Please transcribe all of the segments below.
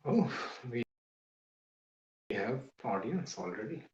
Oh, we have audience already.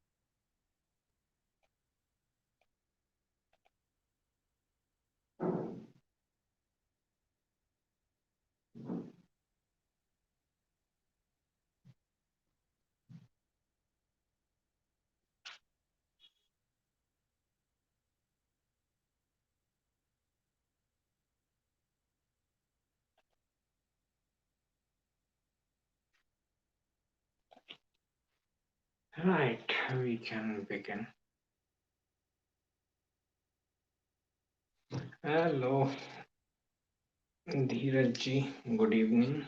Right, we can begin. Hello, Dheeraj ji, good evening.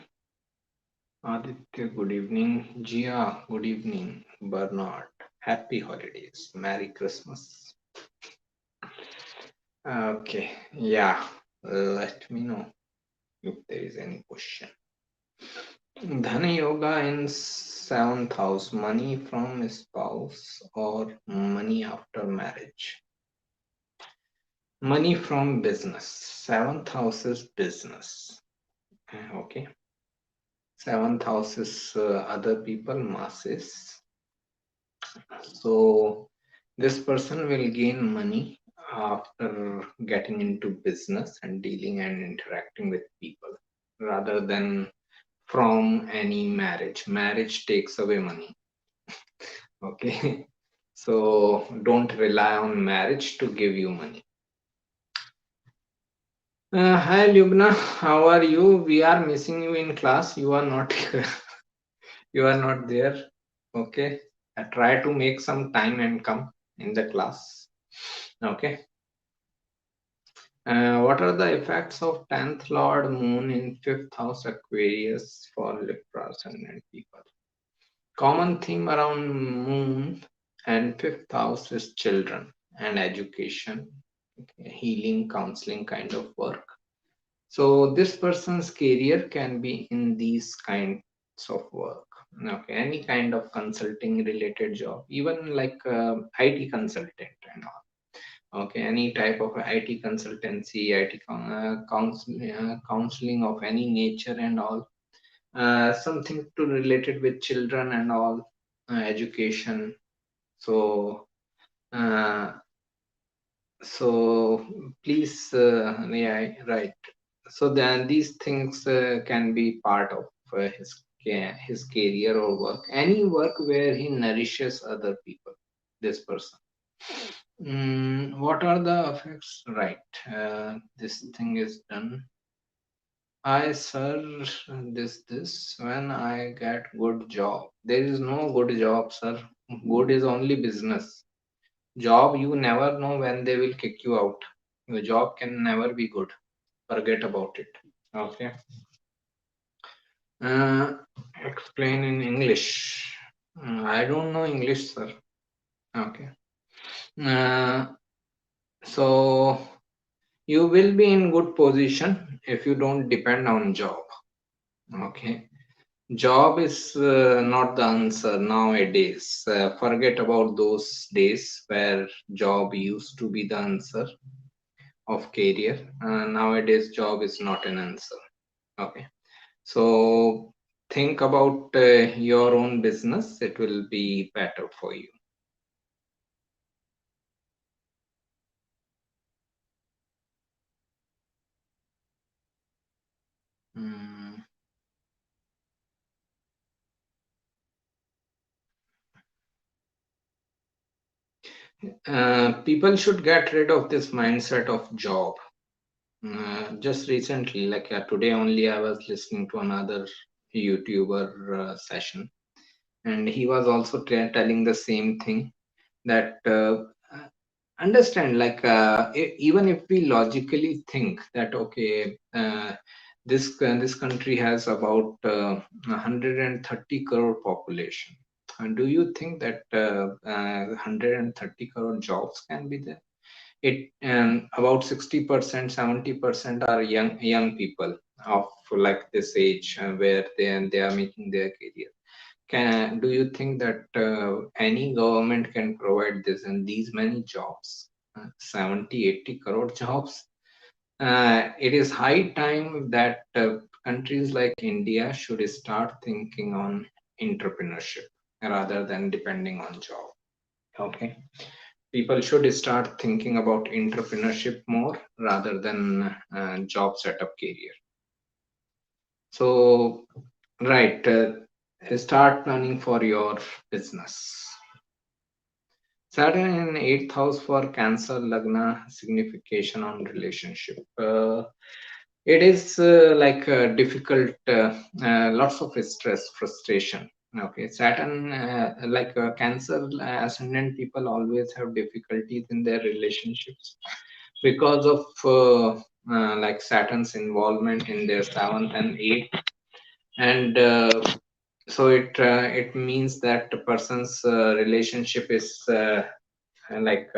Aditya, good evening. Jia, good evening. Bernard, happy holidays. Merry Christmas. Okay, yeah, let me know if there is any question. Dhana Yoga in seventh house, money from spouse or money after marriage. Money from business. Seventh house is business. Okay. Seventh house is other people, masses. So this person will gain money after getting into business and dealing and interacting with people rather than from any marriage. Marriage takes away money. Okay. So don't rely on marriage to give you money. Hi Lubna, how are you? We are missing you in class. You are not you are not there. Okay. I try to make some time and come in the class. Okay. What are the effects of 10th Lord Moon in 5th house Aquarius for Libra ascendant people? Common theme around Moon and 5th house is children and education, okay, healing, counseling kind of work. So this person's career can be in these kinds of work. Okay, any kind of consulting related job, even like IT consultant and all. Okay, any type of IT consultancy, counseling of any nature and all. Something to related with children and all, education. So, uh, so please, yeah, right. So then these things can be part of his career or work, any work where he nourishes other people. This person. What are the effects? Right. This thing is done. I sir, this when I get good job. There is no good job, sir. Good is only business. Job you never know when they will kick you out. Your job can never be good. Forget about it. Okay. Uh, Explain in English. I don't know English, sir. Okay. Uh, so you will be in good position if you don't depend on job. Okay. Job is not the answer nowadays. Forget about those days where job used to be the answer of career. Nowadays, job is not an answer. Okay. So think about your own business. It will be better for you. Mm. People should get rid of this mindset of job. Just recently, like today only, I was listening to another YouTuber session, and he was also telling the same thing that understand, like even if we logically think that okay, this country has about 130 crore population. And do you think that 130 crore jobs can be there? It about 60%, 70% are young people of like this age, where they are making their career. Do you think that any government can provide this and these many jobs? 70, 80 crore jobs. It is high time that countries like India should start thinking on entrepreneurship rather than depending on job. Okay, people should start thinking about entrepreneurship more rather than job setup career. So, right, start planning for your business. Saturn in eighth house for Cancer, Lagna, signification on relationship. It is difficult, lots of stress, frustration. Okay, Saturn, Cancer ascendant people always have difficulties in their relationships because of Saturn's involvement in their seventh and eighth, and so it means that the person's relationship is like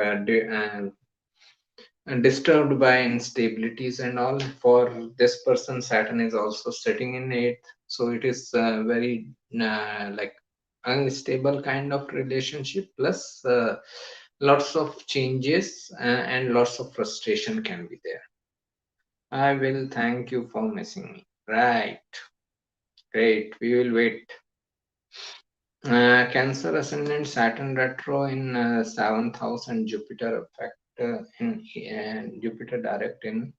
disturbed by instabilities and all. For this person, Saturn is also sitting in eighth, so it is very unstable kind of relationship, plus lots of changes and lots of frustration can be there. I will thank you for missing me. Right, great, we will wait. Cancer ascendant, Saturn retro in seventh house, and Jupiter effect in Jupiter direct in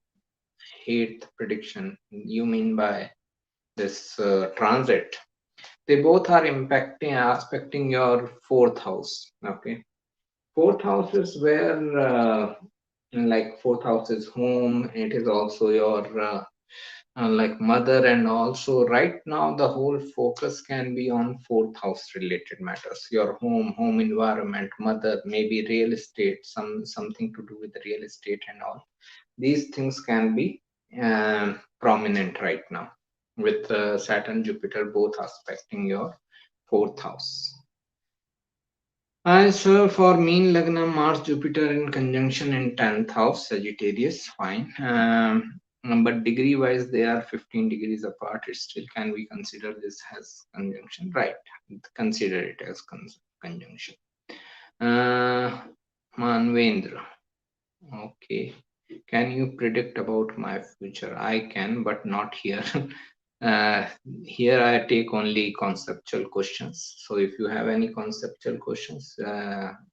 eighth prediction. You mean by this transit? They both are aspecting your fourth house. Okay, fourth house is where fourth house is home. It is also your mother, and also right now the whole focus can be on fourth house related matters, your home environment, mother, maybe real estate, something to do with the real estate and all. These things can be prominent right now with Saturn, Jupiter both aspecting your fourth house. So for mean Lagna, Mars, Jupiter in conjunction in 10th house, Sagittarius, fine. But degree wise, they are 15 degrees apart. It still can we consider this as conjunction, right? Consider it as conjunction. Manvendra, okay. Can you predict about my future? I can, but not here. Here I take only conceptual questions. So if you have any conceptual questions,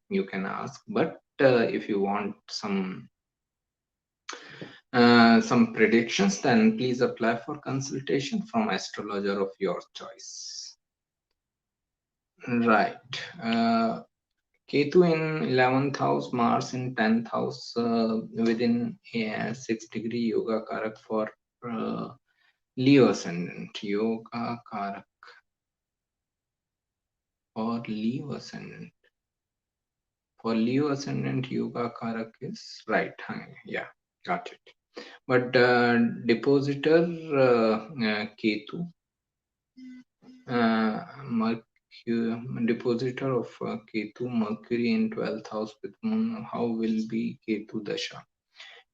you can ask. But if you want some predictions, then please apply for consultation from astrologer of your choice. Right. Ketu in 11th house, Mars in 10th house, within 6 degree yoga karak for Leo ascendant. Yoga karak for Leo ascendant. For Leo ascendant, yoga karak is right. Yeah, got it. But depositor Ketu, depositor of Ketu, Mercury in 12th house with Moon, how will be Ketu Dasha?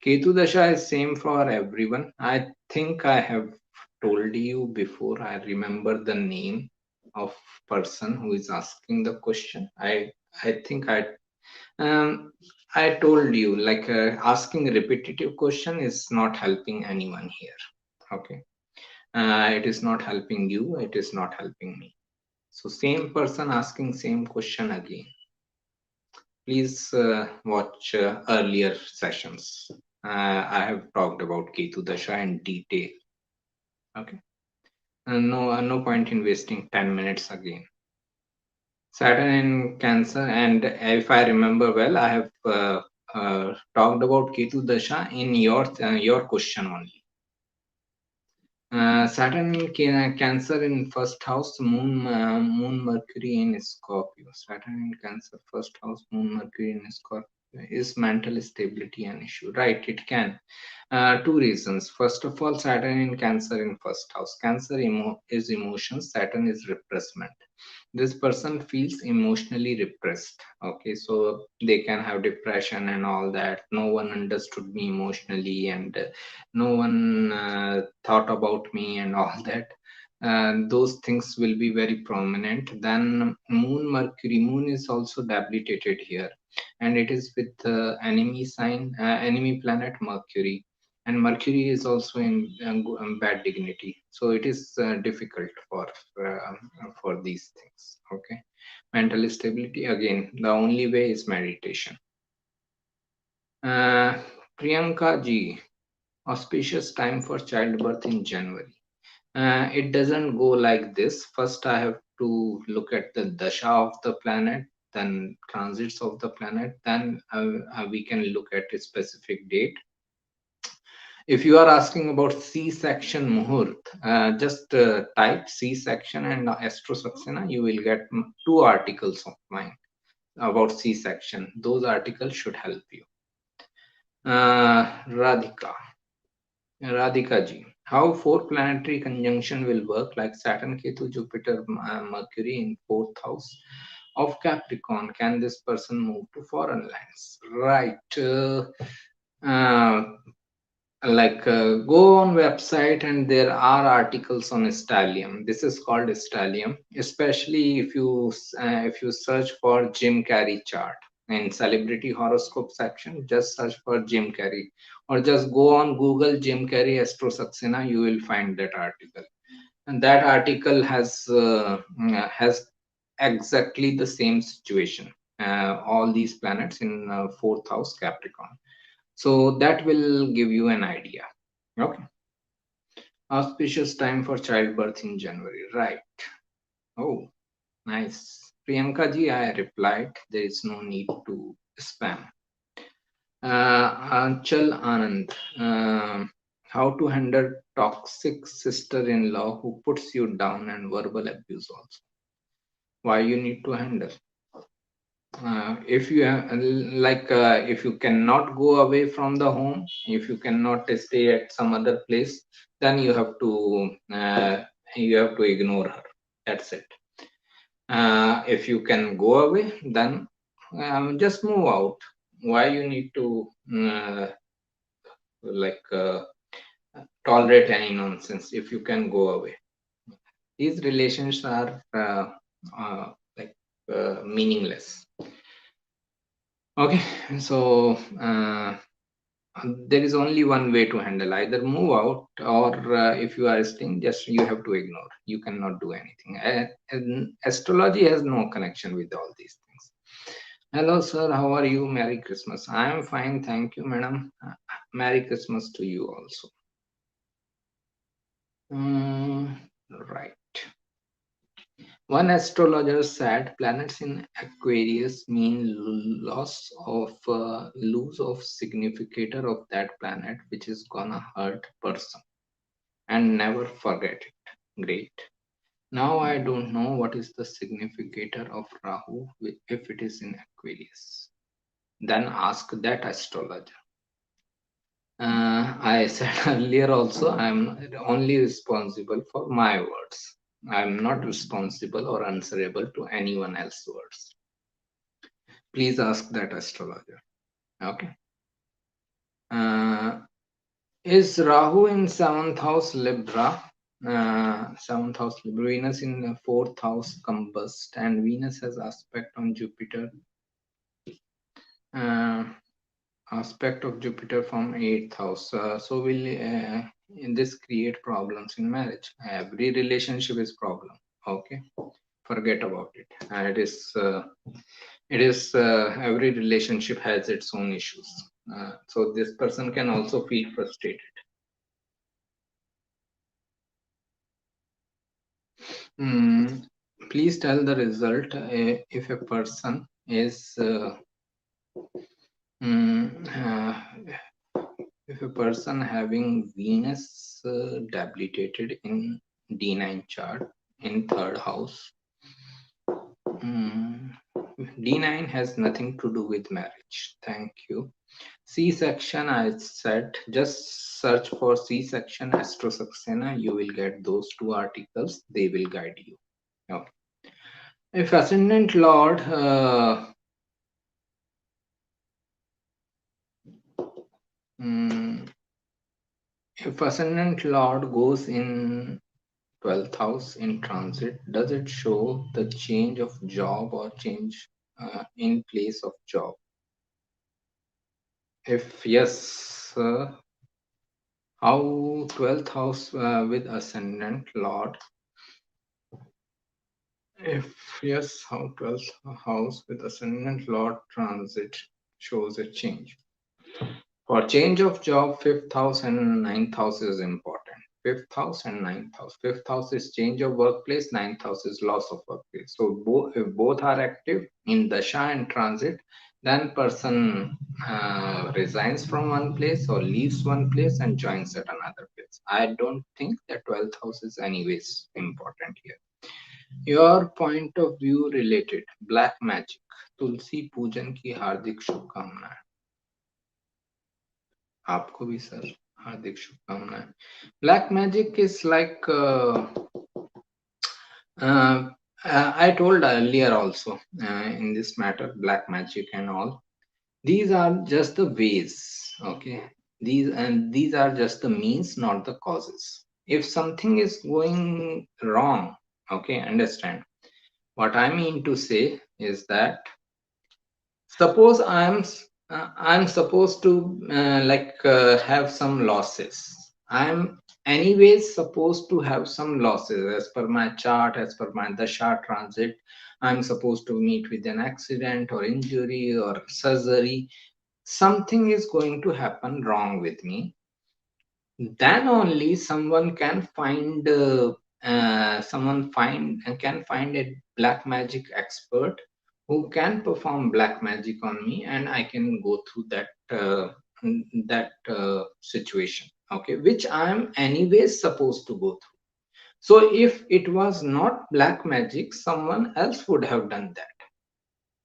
Ketu Dasha is same for everyone. I think I have told you before. I remember the name of person who is asking the question. I think I told you, like asking repetitive question is not helping anyone here. Okay, it is not helping you. It is not helping me. So same person asking same question again. Please watch earlier sessions. I have talked about Ketu Dasha in detail. Okay, no point in wasting 10 minutes again. Saturn in Cancer, and if I remember well, I have talked about Ketu Dasha in your question only. Saturn in Cancer in first house, Moon Mercury in Scorpio. Saturn in Cancer first house, Moon Mercury in Scorpio. Is mental stability an issue? Right, it can. Two reasons. First of all, Saturn in Cancer in first house. Cancer is emotions. Saturn is repressment. This person feels emotionally repressed. Okay, so they can have depression and all that. No one understood me emotionally, and no one thought about me and all that. Those things will be very prominent. Then Moon Mercury, Moon is also debilitated here, and it is with enemy sign, enemy planet Mercury, and Mercury is also in bad dignity, so it is difficult for these things. Okay, mental stability, again, the only way is meditation. uh, Priyanka ji, auspicious time for childbirth in January. It doesn't go like this. First, I have to look at the dasha of the planet, then transits of the planet, then we can look at a specific date. If you are asking about C-section muhurt, just type C-section and Astro Saxena, you will get two articles of mine about C-section. Those articles should help you. Radhika. Radhika ji, how four planetary conjunction will work, like Saturn, Ketu, Jupiter, Mercury in fourth house of Capricorn? Can this person move to foreign lands? Right. Go on website and there are articles on stellium. This is called stellium, especially if you search for Jim Carrey chart in celebrity horoscope section. Just search for Jim Carrey, or just go on Google Jim Carrey Astro Saxena. You will find that article, and that article has exactly the same situation. All these planets in fourth house Capricorn, so that will give you an idea. Okay. Auspicious time for childbirth in January. Right. Oh, nice. Priyanka ji, I replied. There is no need to spam. Anchal Anand. How to handle toxic sister-in-law who puts you down and verbal abuse also. Why you need to handle? If you if you cannot go away from the home, if you cannot stay at some other place, then you have to ignore her. That's it. If you can go away, then just move out. Why you need to like tolerate any nonsense if you can go away? These relations are uh, like meaningless. Okay, so there is only one way to handle: either move out, or if you are staying, just you have to ignore. You cannot do anything. And astrology has no connection with all these things. Hello sir, how are you? Merry Christmas. I am fine, thank you, madam. Merry Christmas to you also. Right. One astrologer said planets in Aquarius mean lose of significator of that planet, which is gonna hurt person, and never forget it. Great. Now I don't know what is the significator of Rahu if it is in Aquarius. Then ask that astrologer. I said earlier also, I'm only responsible for my words. I'm not responsible or answerable to anyone else's words. Please ask that astrologer. Okay. Is Rahu in seventh house Libra? Seventh house Libra. Venus in the fourth house combust, and Venus has aspect on Jupiter. Aspect of Jupiter from eighth house. So will in this create problems in marriage? Every relationship is problem. Okay, forget about it. It is every relationship has its own issues. So this person can also feel frustrated. Please tell the result if a person is if a person having Venus debilitated in D9 chart in third house. D9 has nothing to do with marriage. Thank you. C-section, I said, just search for C-section Astro Saxena. You will get those two articles. They will guide you. Okay. If Ascendant Lord if Ascendant Lord goes in 12th house in transit, does it show the change of job or change in place of job? If yes, How 12th house with ascendant Lord. If yes, how 12th house with ascendant Lord transit shows a change. For change of job, 5th house and 9th house is important. 5th house and 9th house. 5th house is change of workplace, 9th house is loss of workplace. So if both are active in Dasha and transit, then person resigns from one place or leaves one place and joins at another place. I don't think that 12th house is anyways important here. Your point of view related black magic. तुलसी पूजन की हार्दिक शुभकामनाएं. आपको भी sir हार्दिक शुभकामनाएं. Black magic is like I told earlier also in this matter, black magic and all. These are just the ways, okay? These are just the means, not the causes. If something is going wrong, okay, understand. What I mean to say is that suppose I'm supposed to have some losses. I'm anyways supposed to have some losses as per my chart, as per my dasha transit. I'm supposed to meet with an accident or injury or surgery. Something is going to happen wrong with me. Then only someone can find can find a black magic expert who can perform black magic on me, and I can go through that situation, okay, which I am anyways supposed to go through. So if it was not black magic, someone else would have done that.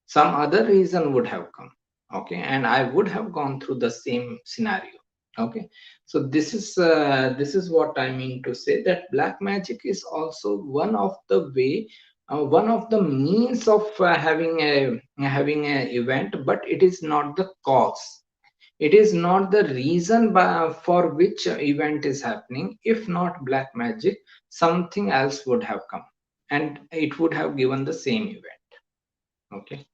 Some other reason would have come, okay, and I would have gone through the same scenario, okay. So this is what I mean to say, that black magic is also one of the way, one of the means of having a event, but it is not the cause. It is not the reason for which event is happening. If not black magic, something else would have come and it would have given the same event, okay.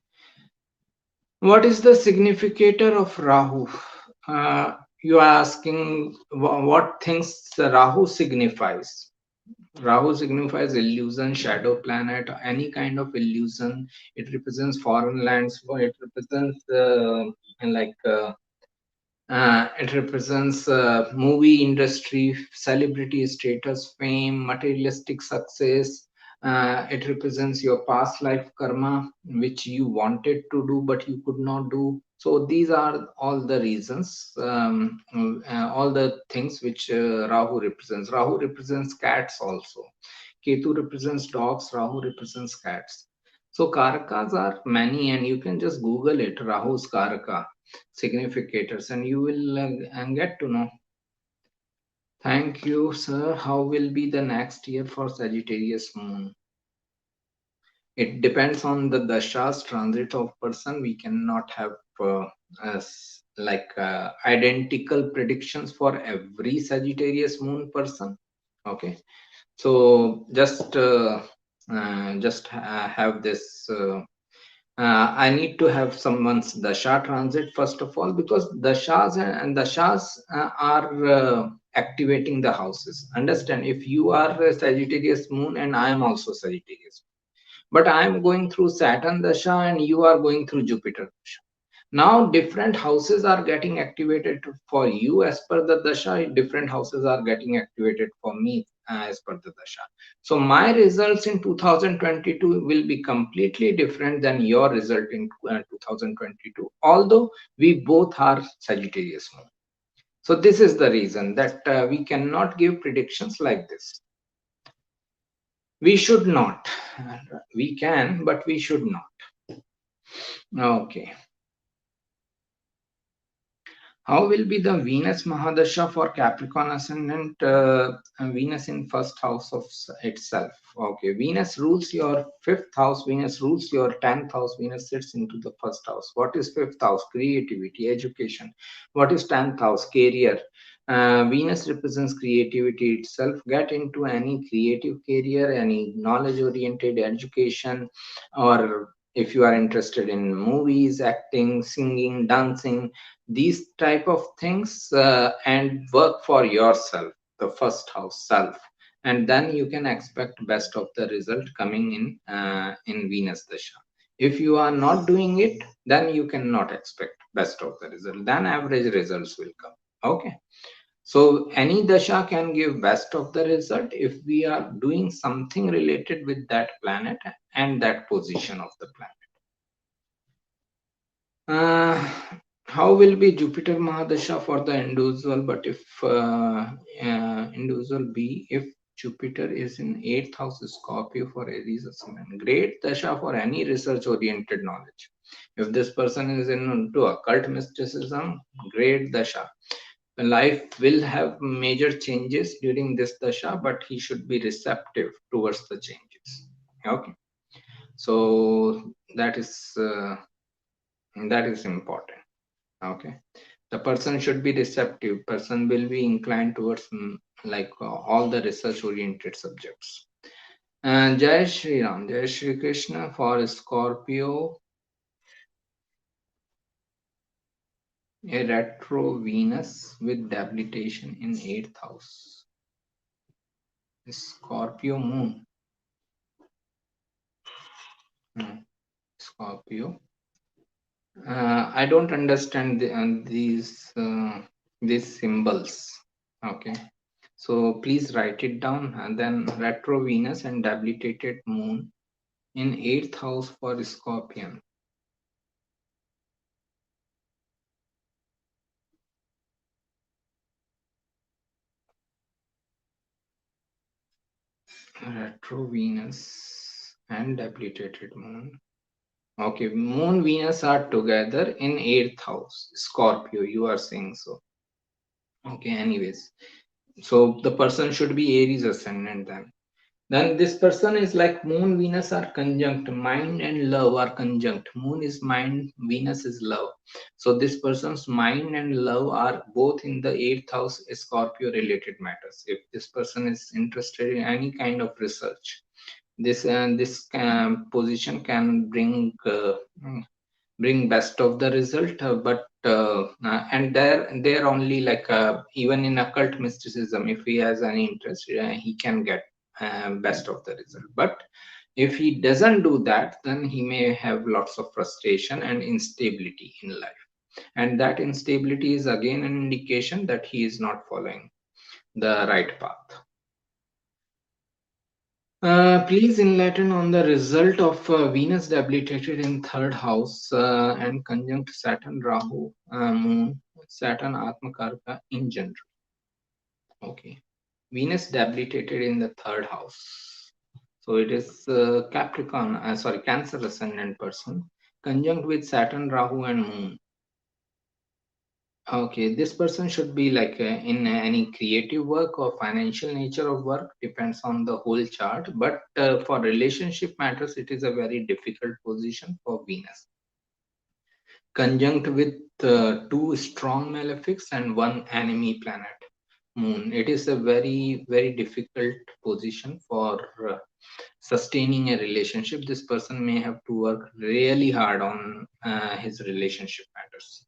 What is the significator of Rahu? You are asking what things Rahu signifies. Rahu signifies illusion, shadow planet, any kind of illusion. It represents foreign lands. It represents like it represents movie industry, celebrity status, fame, materialistic success. It represents your past life karma, which you wanted to do but you could not do. So these are all the reasons, all the things which Rahu represents. Rahu represents cats also. Ketu represents dogs. Rahu represents cats. So karakas are many, and you can just Google it, Rahu's karaka significators, and you will get to know. Thank you, sir. How will be the next year for Sagittarius moon? It depends on the dashas transit of person. We cannot have identical predictions for every Sagittarius moon person, okay. So have this I need to have someone's dasha transit first of all, because dashas are activating the houses. Understand? If you are a Sagittarius moon and I am also Sagittarius, but I am going through Saturn dasha and you are going through Jupiter dasha. Now different houses are getting activated for you as per the dasha. Different houses are getting activated for me as per the dasha. So my results in 2022 will be completely different than your result in 2022, although we both are Sagittarius moon. So this is the reason that we cannot give predictions like this. We should not. We can, but we should not. Okay. How will be the Venus Mahadasha for Capricorn Ascendant? Venus in first house of itself. Okay, Venus rules your fifth house. Venus rules your 10th house. Venus sits into the first house. What is fifth house? Creativity, education. What is 10th house? Career. Venus represents creativity itself. Get into any creative career, any knowledge-oriented education, or If you are interested in movies, acting, singing, dancing, these type of things, and work for yourself, the first house, self, and then you can expect best of the result coming in Venus Dasha. If you are not doing it, then you cannot expect best of the result. Then average results will come. Okay. So any dasha can give best of the result if we are doing something related with that planet and that position of the planet. How will be Jupiter Mahadasha for the individual? But if individual B, if Jupiter is in 8th house Scorpio for Aries Ascendant, great dasha for any research oriented knowledge. If this person is into occult mysticism, great dasha. Life will have major changes during this dasha, but he should be receptive towards the changes. Okay, so that is important. Okay, the person should be receptive. Person will be inclined towards all the research oriented subjects. Jai Shri Ram, Jai Shri Krishna. For Scorpio, a retro Venus with debilitation in 8th house. Scorpio moon. Scorpio. I don't understand these symbols. Okay, so please write it down. And then retro Venus and debilitated moon in 8th house for Scorpion. Retro Venus and debilitated moon. Okay, moon Venus are together in 8th house Scorpio. You are saying so. Okay, anyways, so the person should be Aries ascendant then this person is like moon Venus are conjunct, mind and love are conjunct. Moon is mind, Venus is love. So this person's mind and love are both in the 8th house Scorpio related matters. If this person is interested in any kind of research, this position can bring best of the result, and there only even in occult mysticism, if he has any interest, he can get best of the result. But if he doesn't do that, then he may have lots of frustration and instability in life, and that instability is again an indication that he is not following the right path. Please enlighten on the result of Venus debilitated in 3rd house and conjunct Saturn, Rahu, Moon, Saturn, Atmakarka in general. Okay. Venus debilitated in the 3rd house. So it is Cancer ascendant person conjunct with Saturn, Rahu, and Moon. Okay, this person should be in any creative work or financial nature of work, depends on the whole chart. But for relationship matters, it is a very difficult position for Venus. Conjunct with 2 strong malefics and 1 enemy planet, Moon. It is a very, very difficult position for sustaining a relationship. This person may have to work really hard on his relationship matters.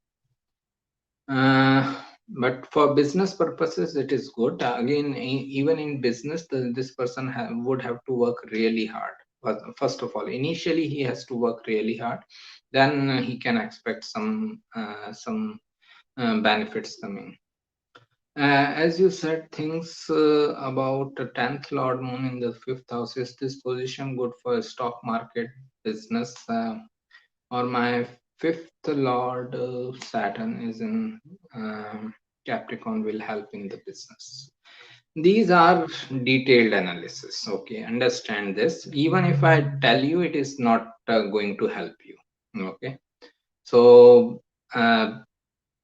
But for business purposes, it is good. Again, even in business, this person would have to work really hard. But first of all, initially he has to work really hard. Then he can expect some benefits coming. As you said, things about the 10th Lord Moon in the 5th house. Is this position good for stock market, business, or my 5th Lord Saturn is in Capricorn will help in the business? These are detailed analysis. Okay, understand this. Even if I tell you, it is not going to help you. Okay, so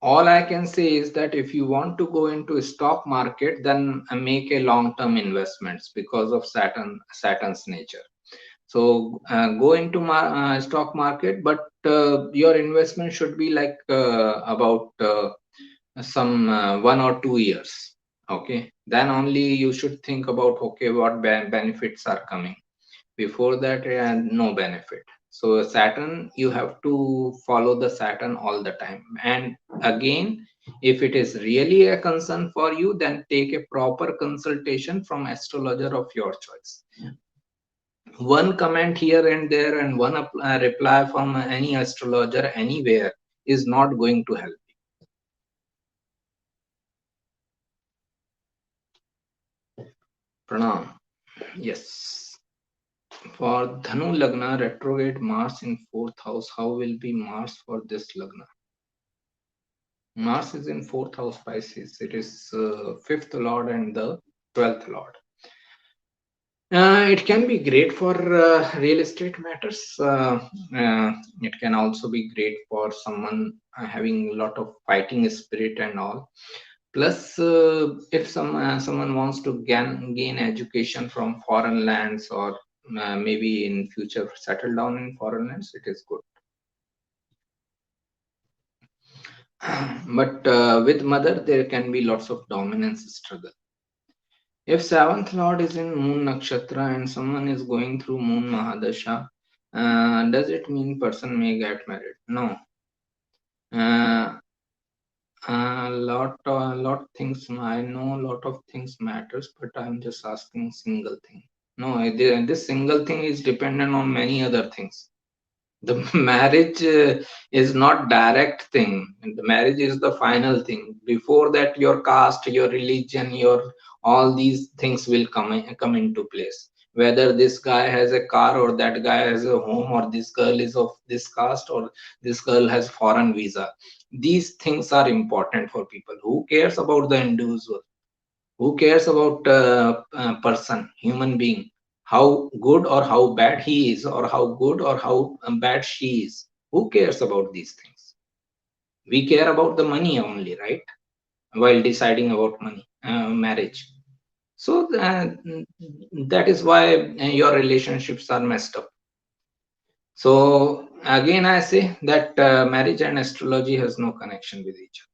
all I can say is that if you want to go into stock market, then make a long-term investments because of Saturn's nature. So go into stock market, but your investment should be about some 1 or 2 years. Okay, then only you should think about, okay, what benefits are coming. Before that, no benefit. So Saturn, you have to follow the Saturn all the time. And again, if it is really a concern for you, then take a proper consultation from astrologer of your choice. One comment here and there and one reply from any astrologer anywhere is not going to help. Pranam. Yes. For Dhanu Lagna, retrograde Mars in 4th house, how will be Mars for this Lagna? Mars is in 4th house Pisces. It is 5th lord and the 12th lord. It can be great for real estate matters. It can also be great for someone having a lot of fighting spirit and all. Plus, if someone wants to gain education from foreign lands or maybe in future settle down in foreign lands, it is good. But with mother, there can be lots of dominance struggle. If 7th lord is in moon nakshatra and someone is going through moon mahadasha, does it mean person may get married? No. Lot things, I know lot of things matters, but I'm just asking single thing. No, this single thing is dependent on many other things. The marriage is not direct thing. The marriage is the final thing. Before that, your caste, your religion, your all these things will come into place. Whether this guy has a car or that guy has a home, or this girl is of this caste or this girl has foreign visa, these things are important for people. Who cares about the individual? Who cares about person, human being, how good or how bad he is, or how good or how bad she is? Who cares about these things? We care about the money only, right? While deciding about money, marriage. So that is why your relationships are messed up. So again, I say that marriage and astrology has no connection with each other.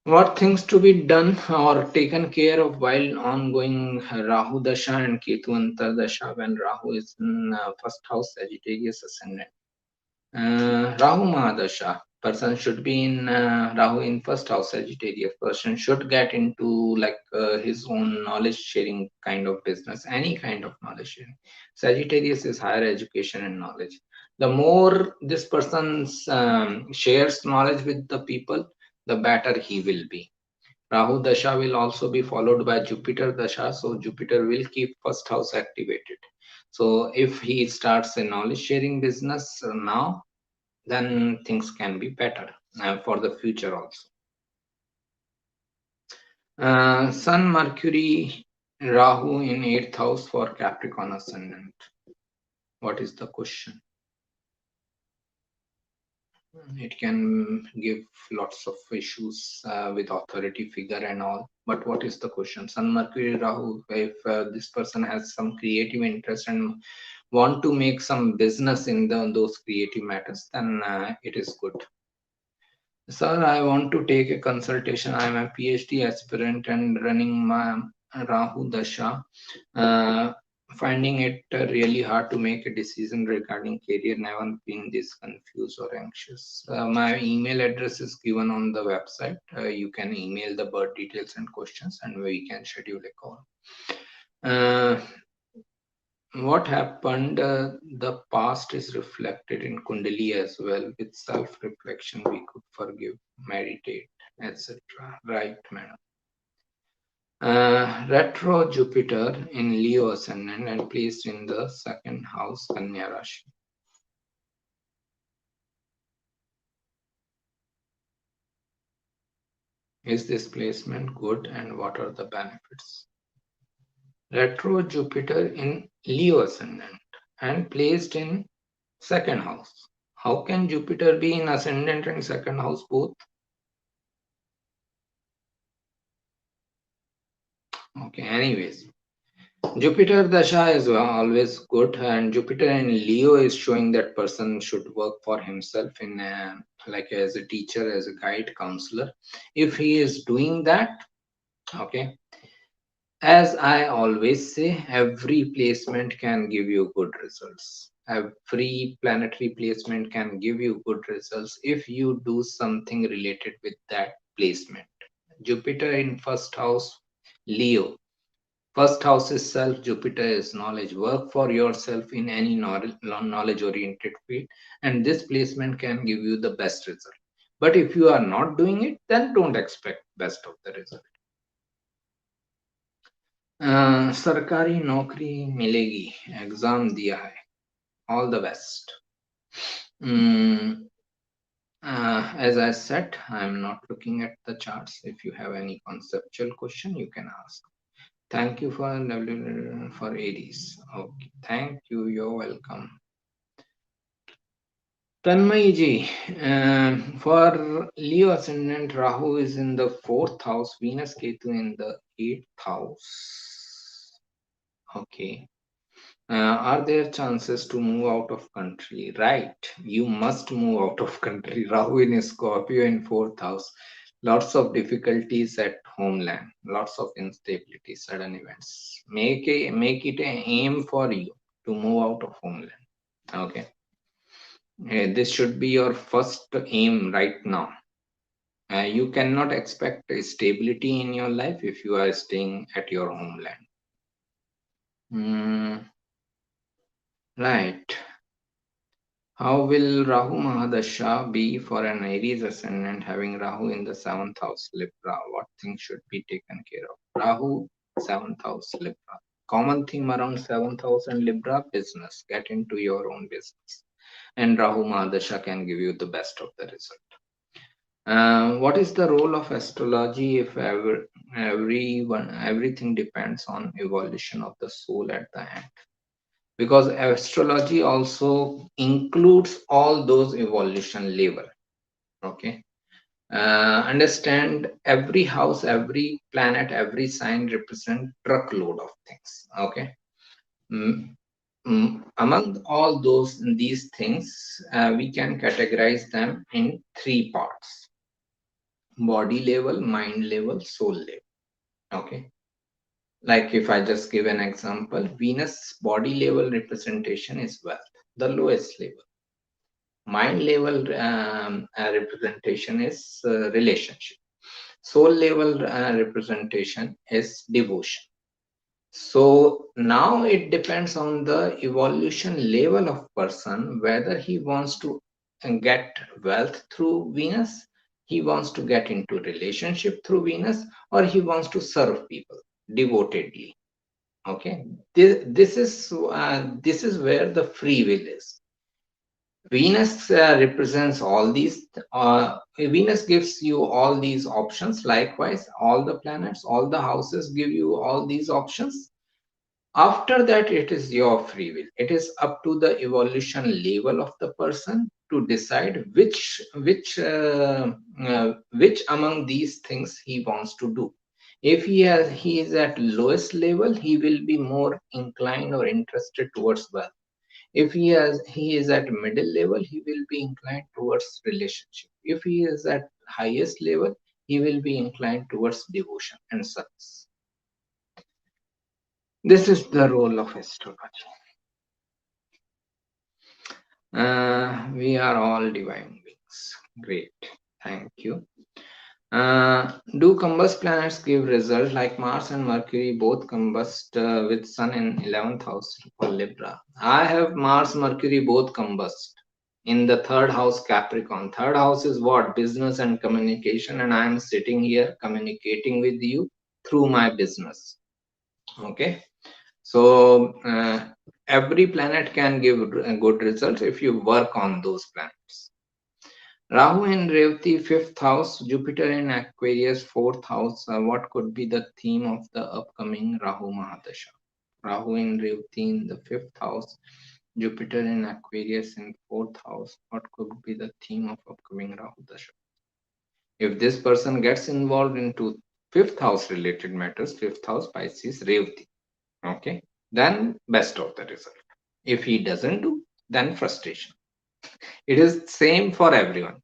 What things to be done or taken care of while ongoing Rahu Dasha and Ketu Antardasha when Rahu is in first house Sagittarius ascendant? Rahu Mahadasha. Person should be in Rahu in first house Sagittarius. Person should get into like his own knowledge sharing kind of business, any kind of knowledge sharing. Sagittarius is higher education and knowledge. The more this person shares knowledge with the people, the better he will be. Rahu Dasha will also be followed by Jupiter Dasha, so Jupiter will keep first house activated. So if he starts a knowledge sharing business now, then things can be better for the future also. Sun, Mercury, Rahu in 8th house for Capricorn ascendant. What is the question? It can give lots of issues with authority figure and all. But what is the question? Sun, Mercury, Rahu. If this person has some creative interest and want to make some business in those creative matters, then it is good. Sir, I want to take a consultation. I am a PhD aspirant and running my Rahu Dasha. Finding it really hard to make a decision regarding career. Never been this confused or anxious. My email address is given on the website. You can email the birth details and questions, and we can schedule a call. What happened? The past is reflected in Kundali as well. With self reflection, we could forgive, meditate, etc. Right, madam. Retro Jupiter in Leo ascendant and placed in the second house, Kanya Rashi. Is this placement good and what are the benefits? Retro Jupiter in Leo ascendant and placed in second house. How can Jupiter be in ascendant and second house both? Okay, anyways. Jupiter Dasha is always good, and Jupiter in Leo is showing that person should work for himself in like as a teacher, as a guide, counselor. If he is doing that, okay, As I always say, every placement can give you good results. Every planetary placement can give you good results if you do something related with that placement. Jupiter in first house, Leo. First house is self, Jupiter is knowledge. Work for yourself in any knowledge oriented field, and this placement can give you the best result. But if you are not doing it, then don't expect best of the result. सरकारी नौकरी मिलेगी, exam दिया है, all the best. As I said, I am not looking at the charts. If you have any conceptual question, you can ask. Thank you for Aries. Okay, thank you. You're welcome. Tanmay ji, for Leo ascendant, Rahu is in the 4th house, Venus Ketu in the 8th house. Okay. Are there chances to move out of country? Right. You must move out of country. Rahu in Scorpio in 4th house. Lots of difficulties at homeland. Lots of instability, sudden events. Make it an aim for you to move out of homeland. Okay. This should be your first aim right now. You cannot expect stability in your life if you are staying at your homeland. Right. How will Rahu Mahadasha be for an Aries ascendant having Rahu in the 7th house Libra? What things should be taken care of? Rahu, 7th house Libra. Common theme around 7th house and Libra, business. Get into your own business. And Rahu Mahadasha can give you the best of the result. What is the role of astrology if everything depends on evolution of the soul at the end? Because astrology also includes all those evolution level. Okay. Understand every house, every planet, every sign represent truckload of things. Okay. Among all these things, we can categorize them in 3 parts: body level, mind level, soul level. Okay. Like if I just give an example, Venus body level representation is wealth, the lowest level. Mind level representation is relationship. Soul level representation is devotion. So now it depends on the evolution level of person whether he wants to get wealth through Venus, he wants to get into relationship through Venus, or he wants to serve people devotedly. Okay, this is where the free will is. Venus represents all these. Venus gives you all these options. Likewise, all the planets, all the houses give you all these options. After that, it is your free will. It is up to the evolution level of the person to decide which among these things he wants to do. If he is at lowest level, he will be more inclined or interested towards wealth. If he is at middle level, he will be inclined towards relationship. If he is at highest level, he will be inclined towards devotion and service. This is the role of astrology. We are all divine beings. Great, thank you. Do combust planets give result like Mars and Mercury both combust with Sun in 11th house for Libra? I have Mars, Mercury both combust in the 3rd house Capricorn. 3rd house is what? Business and communication, and I am sitting here communicating with you through my business. Okay, so every planet can give good results if you work on those planets. Rahu in Revati 5th house, Jupiter in Aquarius 4th house. What could be the theme of the upcoming Rahu Mahadasha? Rahu in Revati in the 5th house, Jupiter in Aquarius in 4th house. What could be the theme of upcoming Rahu Dasha? If this person gets involved into 5th house related matters, 5th house Pisces Revati, okay, then best of the result. If he doesn't do, then frustration. It is same for everyone.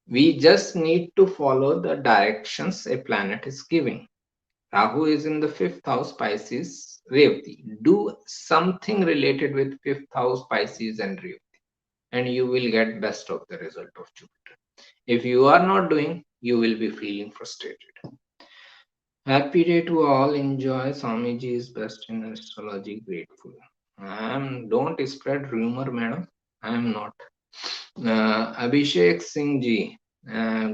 We just need to follow the directions a planet is giving, Rahu is in the fifth house, Pisces, Revati. Do something related with fifth house, Pisces, and Revati, and you will get best of the result of Jupiter. If you are not doing, you will be feeling frustrated. Happy day to all. Enjoy. Swamiji is best in astrology. Grateful. Don't spread rumor, madam. I am not. Abhishek Singh ji,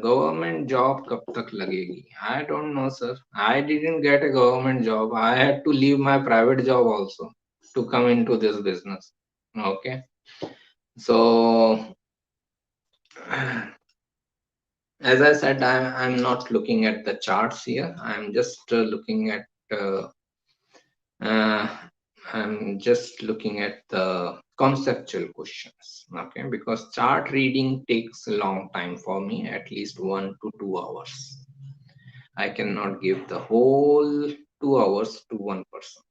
government job कब तक लगेगी? I don't know, sir. I didn't get a government job. I had to leave my private job also to come into this business. Okay. So, as I said, I'm not looking at the charts here. I'm just looking at uh, I'm just looking at the conceptual questions, okay? Because chart reading takes a long time for me, at least 1 to 2 hours. I cannot give the whole 2 hours to one person.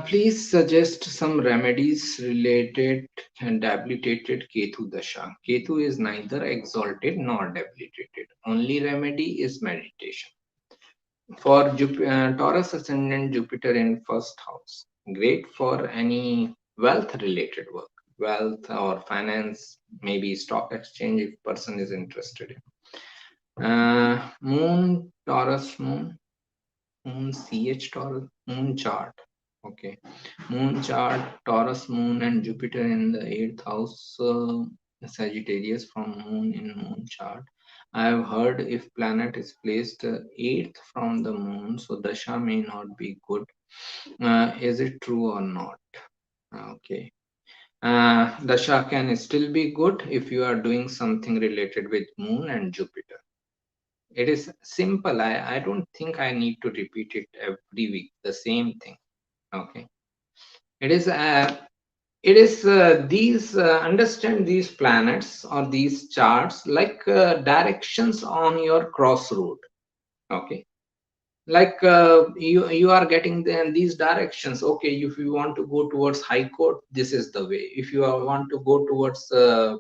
Please suggest some remedies related and debilitated Ketu Dasha. Ketu is neither exalted nor debilitated. Only remedy is meditation. For Taurus ascendant Jupiter in first house, great for any wealth related work, wealth or finance, maybe stock exchange if person is interested in. Moon Taurus moon CH Taurus moon chart. Okay, moon chart Taurus moon and Jupiter in the eighth house, Sagittarius from moon in moon chart. I have heard if planet is placed eighth from the moon, so dasha may not be good. Is it true or not? Okay. Dasha can still be good if you are doing something related with moon and Jupiter. It is simple. I don't think I need to repeat it every week, the same thing. Okay. It is these understand these planets or these charts like directions on your crossroad. Okay, like you are getting these directions. Okay, if you want to go towards high court, this is the way. If you want to go towards a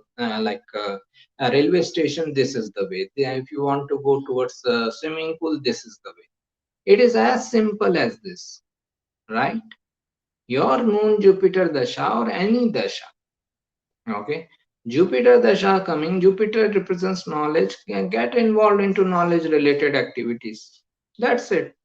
railway station, this is the way. If you want to go towards a swimming pool, this is the way. It is as simple as this, right? Your moon Jupiter dasha or any dasha. Okay, Jupiter dasha coming. Jupiter represents knowledge. Can get involved into knowledge related activities. That's it.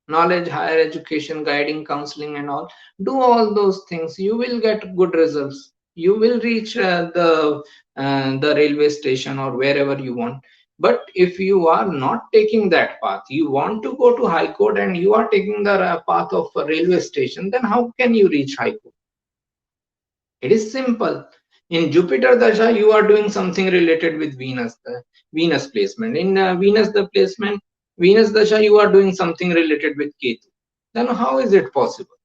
Knowledge, higher education, guiding, counseling, and all. Do all those things. You will get good results. You will reach the railway station or wherever you want. But if you are not taking that path, you want to go to high court and you are taking the path of a railway station, then how can you reach high court? It is simple. In Jupiter Dasha, you are doing something related with Venus, the Venus placement. In Venus the placement, Venus Dasha, you are doing something related with Ketu. Then how is it possible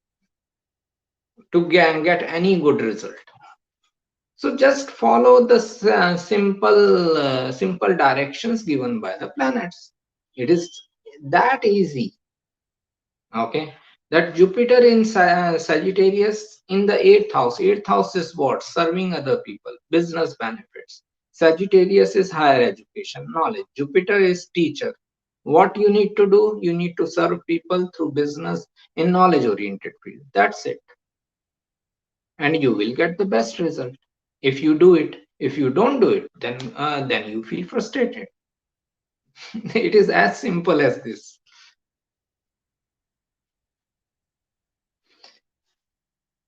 to get any good result? So just follow the simple directions given by the planets. It is that easy. Okay, that Jupiter in Sagittarius in the eighth house. Eighth house is what? Serving other people, business benefits. Sagittarius is higher education, knowledge. Jupiter is teacher. What you need to do? You need to serve people through business in knowledge oriented field. That's it. And you will get the best result if you do it. If you don't do it, then you feel frustrated. It is as simple as this.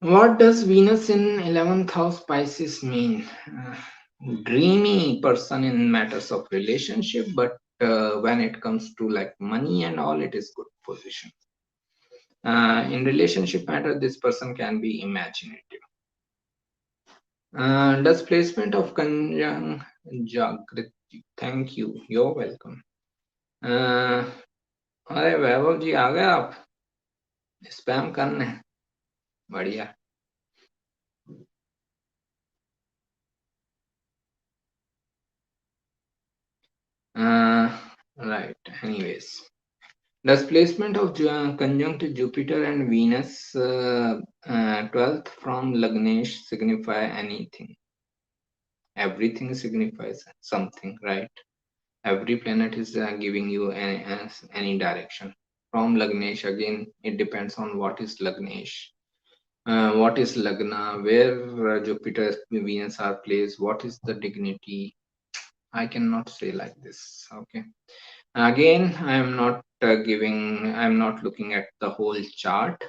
What does Venus in 11th house Pisces mean? Dreamy person in matters of relationship, but when it comes to like money and all, it is good position. In relationship matter, this person can be imaginative. Does placement of conjunct Jagriti? Thank you. You're welcome. अरे वैभव जी आ गए आप spam करने बढ़िया right anyways does placement of conjunct Jupiter and Venus 12th from Lagnesh signify anything? Everything signifies something, right? Every planet is giving you any direction. From Lagnesh, again, it depends on what is Lagnesh. What is Lagna? Where Jupiter, Venus are placed? What is the dignity? I cannot say like this. Okay. Again, I'm not looking at the whole chart.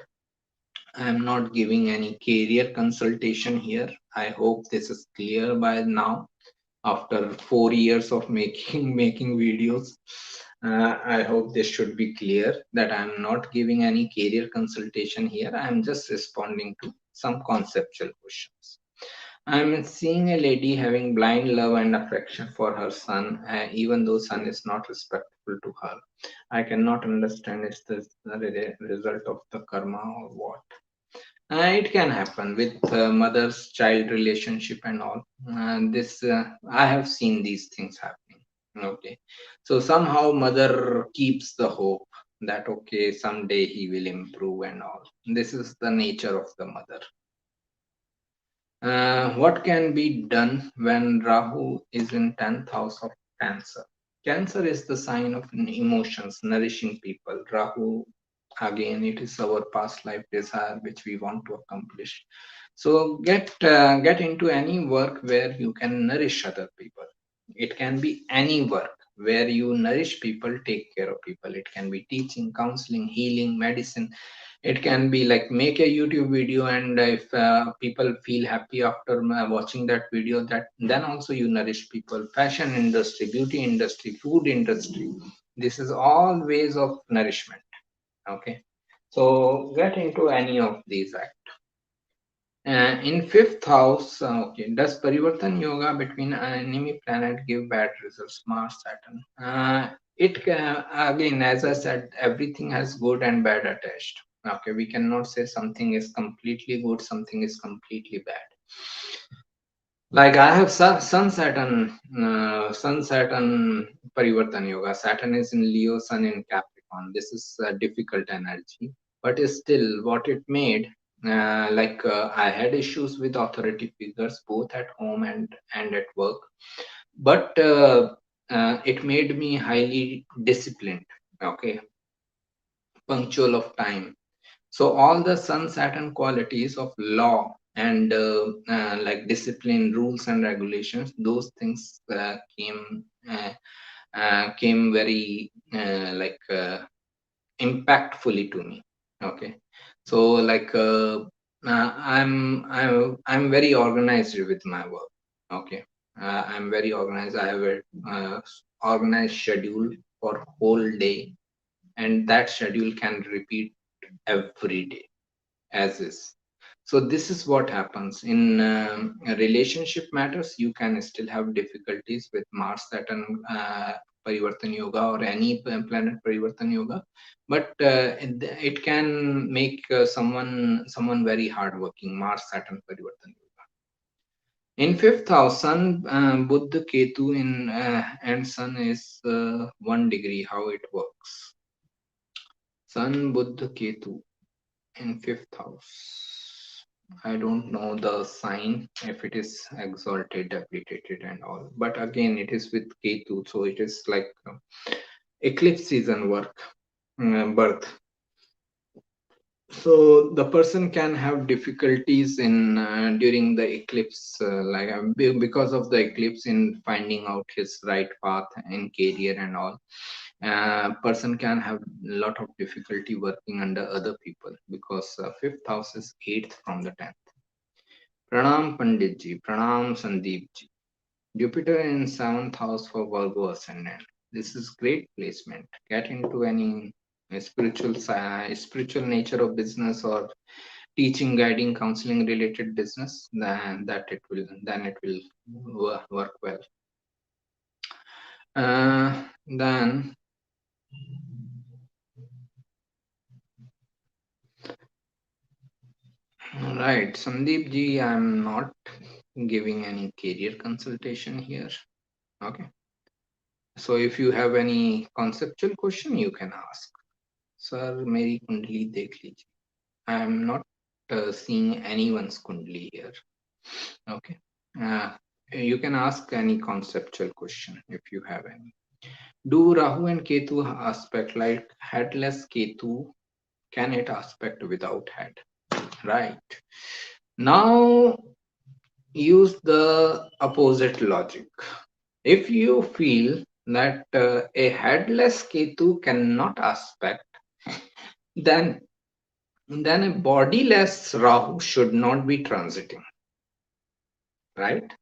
I'm not giving any career consultation here. I hope this is clear by now after 4 years of making making videos. I hope this should be clear that I'm not giving any career consultation here. I'm just responding to some conceptual questions. I'm seeing a lady having blind love and affection for her son, even though son is not respectful to her. I cannot understand is this the result of the karma or what? It can happen with mother's child relationship and all. This I have seen these things happening. Okay, so somehow mother keeps the hope that okay someday he will improve and all. This is the nature of the mother. What can be done when Rahu is in 10th house of Cancer? Cancer is the sign of emotions, nourishing people. Rahu, again, it is our past life desire which we want to accomplish. So get into any work where you can nourish other people. It can be any work where you nourish people, take care of people. It can be teaching, counseling, healing, medicine. It can be like make a YouTube video, and if people feel happy after watching that video, that then also you nourish people. Fashion industry, beauty industry, food industry, this is all ways of nourishment. Okay, so get into any of these in fifth house. Okay, does Parivartan Yoga between enemy planet give bad results? Mars, Saturn. It can, again, as I said, everything has good and bad attached. Okay, we cannot say something is completely good, something is completely bad. Like I have Sun Saturn Parivartan Yoga. Saturn is in Leo, Sun in Capricorn. This is a difficult energy, but still, what it made, I had issues with authority figures both at home and at work, but it made me highly disciplined. Okay, punctual of time. So all the Sun Saturn qualities of law and like discipline, rules and regulations, those things came very impactfully to me. Okay, so I'm very organized with my work. Okay, I'm very organized. I have a organized schedule for whole day, and that schedule can repeat every day as is. So this is what happens in relationship matters. You can still have difficulties with Mars Saturn Parivartan Yoga or any planet Parivartan Yoga, but it can make someone very hardworking. Mars Saturn Parivartan Yoga. In fifth house, Sun, Buddha, Ketu in and Sun is 1 degree. How it works? Sun, Buddha, Ketu in fifth house. I don't know the sign if it is exalted, debilitated, and all. But again, it is with Ketu, so it is like eclipse season birth. So the person can have difficulties in during the eclipse, because of the eclipse, in finding out his right path in career and all. Person can have a lot of difficulty working under other people because fifth house is eighth from the 10th. Pranam Pandit ji, Pranam Sandeep ji. Jupiter in seventh house for Virgo ascendant. This is great placement. Get into any spiritual nature of business or teaching, guiding, counseling related business, then it will work well. Then right, Sandeep ji, I'm not giving any career consultation here. Okay. So if you have any conceptual question, you can ask. Sir, मेरी कुंडली देख लीजिए. I am not seeing anyone's kundli here. Okay. You can ask any conceptual question if you have any. Do Rahu and Ketu aspect, like headless Ketu, can it aspect without head? Right. Now use the opposite logic. If you feel that a headless Ketu cannot aspect, then a bodiless Rahu should not be transiting, right?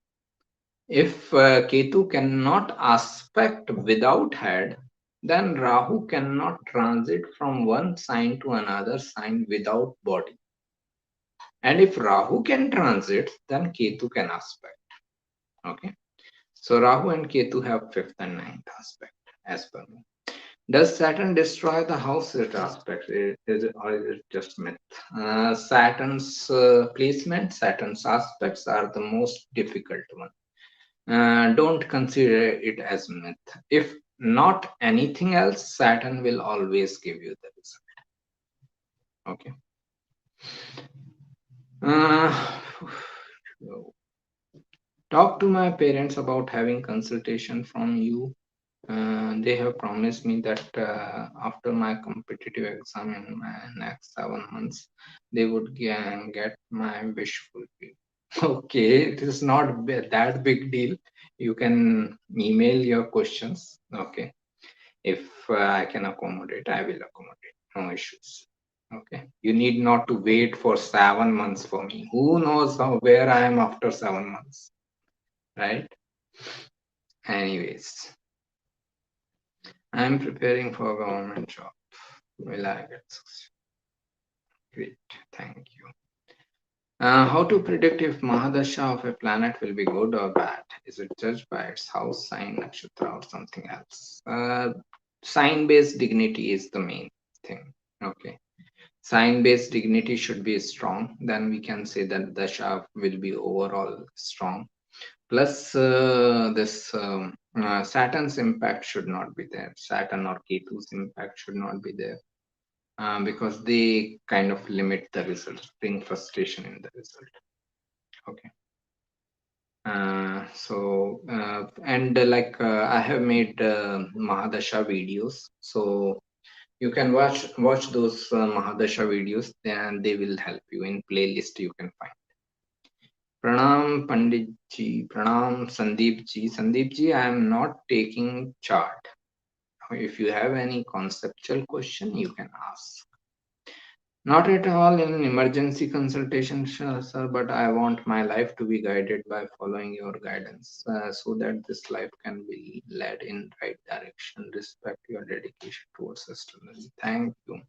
If Ketu cannot aspect without head, then Rahu cannot transit from one sign to another sign without body. And if Rahu can transit, then Ketu can aspect. Okay. So Rahu and Ketu have fifth and ninth aspect as per me. Does Saturn destroy the house it aspects? Or is it just myth? Saturn's placement, Saturn's aspects are the most difficult one. Don't consider it as myth. If not anything else, Saturn will always give you the result. Okay. Talk to my parents about having consultation from you. They have promised me that after my competitive exam in my next 7 months, they would get my wish fulfilled. Okay, it is not that big deal. You can email your questions. Okay, if I can accommodate, I will accommodate. No issues. Okay, you need not to wait for 7 months for me. Who knows where I am after 7 months, right? Anyways, I am preparing for a government job. Will I get success? Great, thank you. How to predict if Mahadasha of a planet will be good or bad? Is it judged by its house, sign, nakshatra, or something else? Sign-based dignity is the main thing. Okay. Sign-based dignity should be strong. Then we can say that Dasha will be overall strong. Plus, this Saturn's impact should not be there. Saturn or Ketu's impact should not be there. Because they kind of limit the result, bring frustration in the result. Okay. I have made Mahadasha videos, so you can watch those Mahadasha videos, and they will help you in playlist. You can find. Pranam Pandit ji, Pranam Sandeep ji. Sandeep ji, I am not taking chart. If you have any conceptual question, you can ask. Not at all in emergency consultation, sir, but I want my life to be guided by following your guidance so that this life can be led in right direction. Respect your dedication towards astrology. Thank you.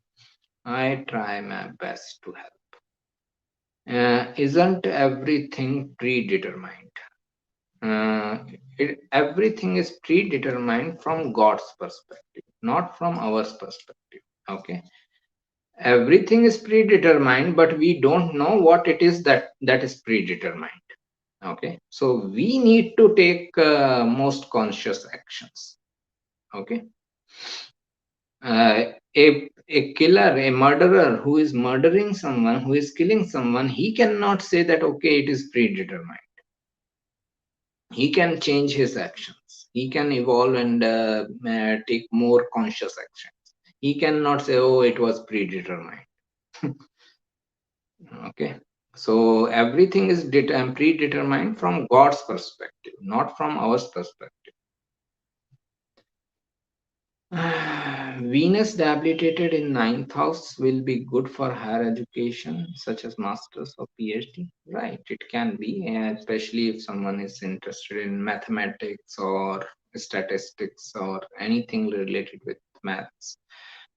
I try my best to help. Isn't everything predetermined? Everything is predetermined from God's perspective, not from our perspective. Okay, everything is predetermined, but we don't know what it is that is predetermined. Okay, so we need to take most conscious actions. Okay, a killer, a murderer who is murdering someone, who is killing someone, he cannot say that okay, it is predetermined. He can change his actions. He can evolve and take more conscious actions. He cannot say, oh, it was predetermined. Okay, so everything is predetermined from God's perspective, not from our perspective. Venus debilitated in ninth house will be good for higher education, such as masters or PhD. Right, it can be, especially if someone is interested in mathematics or statistics or anything related with maths,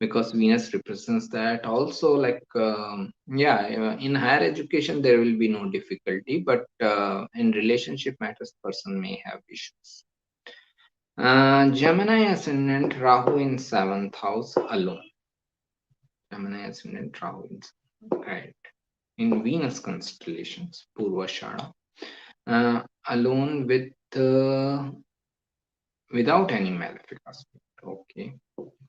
because Venus represents that. Also, like in higher education there will be no difficulty, but in relationship matters, person may have issues. Gemini ascendant Rahu in seventh house alone. Gemini ascendant Rahu right in Venus constellations, Purvashara, alone with without any malefic aspect. Okay.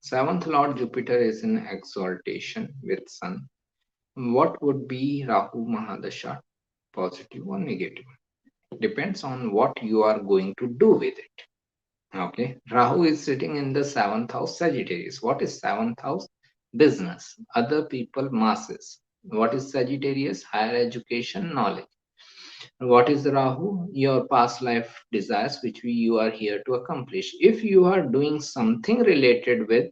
Seventh Lord Jupiter is in exaltation with Sun. What would be Rahu Mahadasha? Positive or negative? Depends on what you are going to do with it. Okay, Rahu is sitting in the seventh house, Sagittarius. What is seventh house? Business, other people, masses. What is Sagittarius? Higher education, knowledge. What is Rahu? Your past life desires, which you are here to accomplish. If you are doing something related with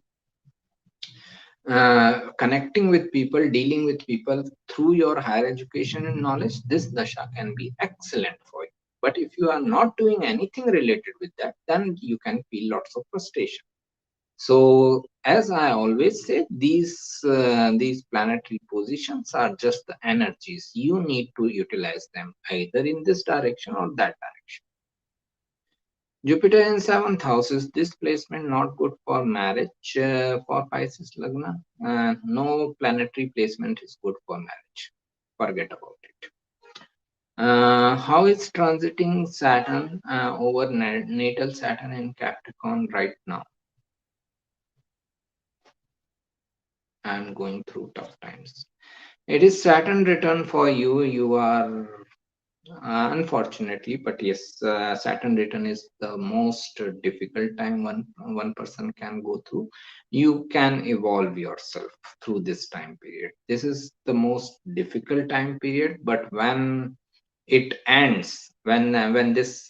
connecting with people, dealing with people through your higher education and knowledge, this dasha can be excellent for you. But if you are not doing anything related with that, then you can feel lots of frustration. So, as I always say, these planetary positions are just the energies. You need to utilize them either in this direction or that direction. Jupiter in seventh house, is this placement not good for marriage for Pisces Lagna? No planetary placement is good for marriage. Forget about it. How is transiting Saturn over natal Saturn in Capricorn right now? I'm going through tough times. It is Saturn return for you. You are unfortunately, but yes, Saturn return is the most difficult time one person can go through. You can evolve yourself through this time period. This is the most difficult time period, but when it ends, when this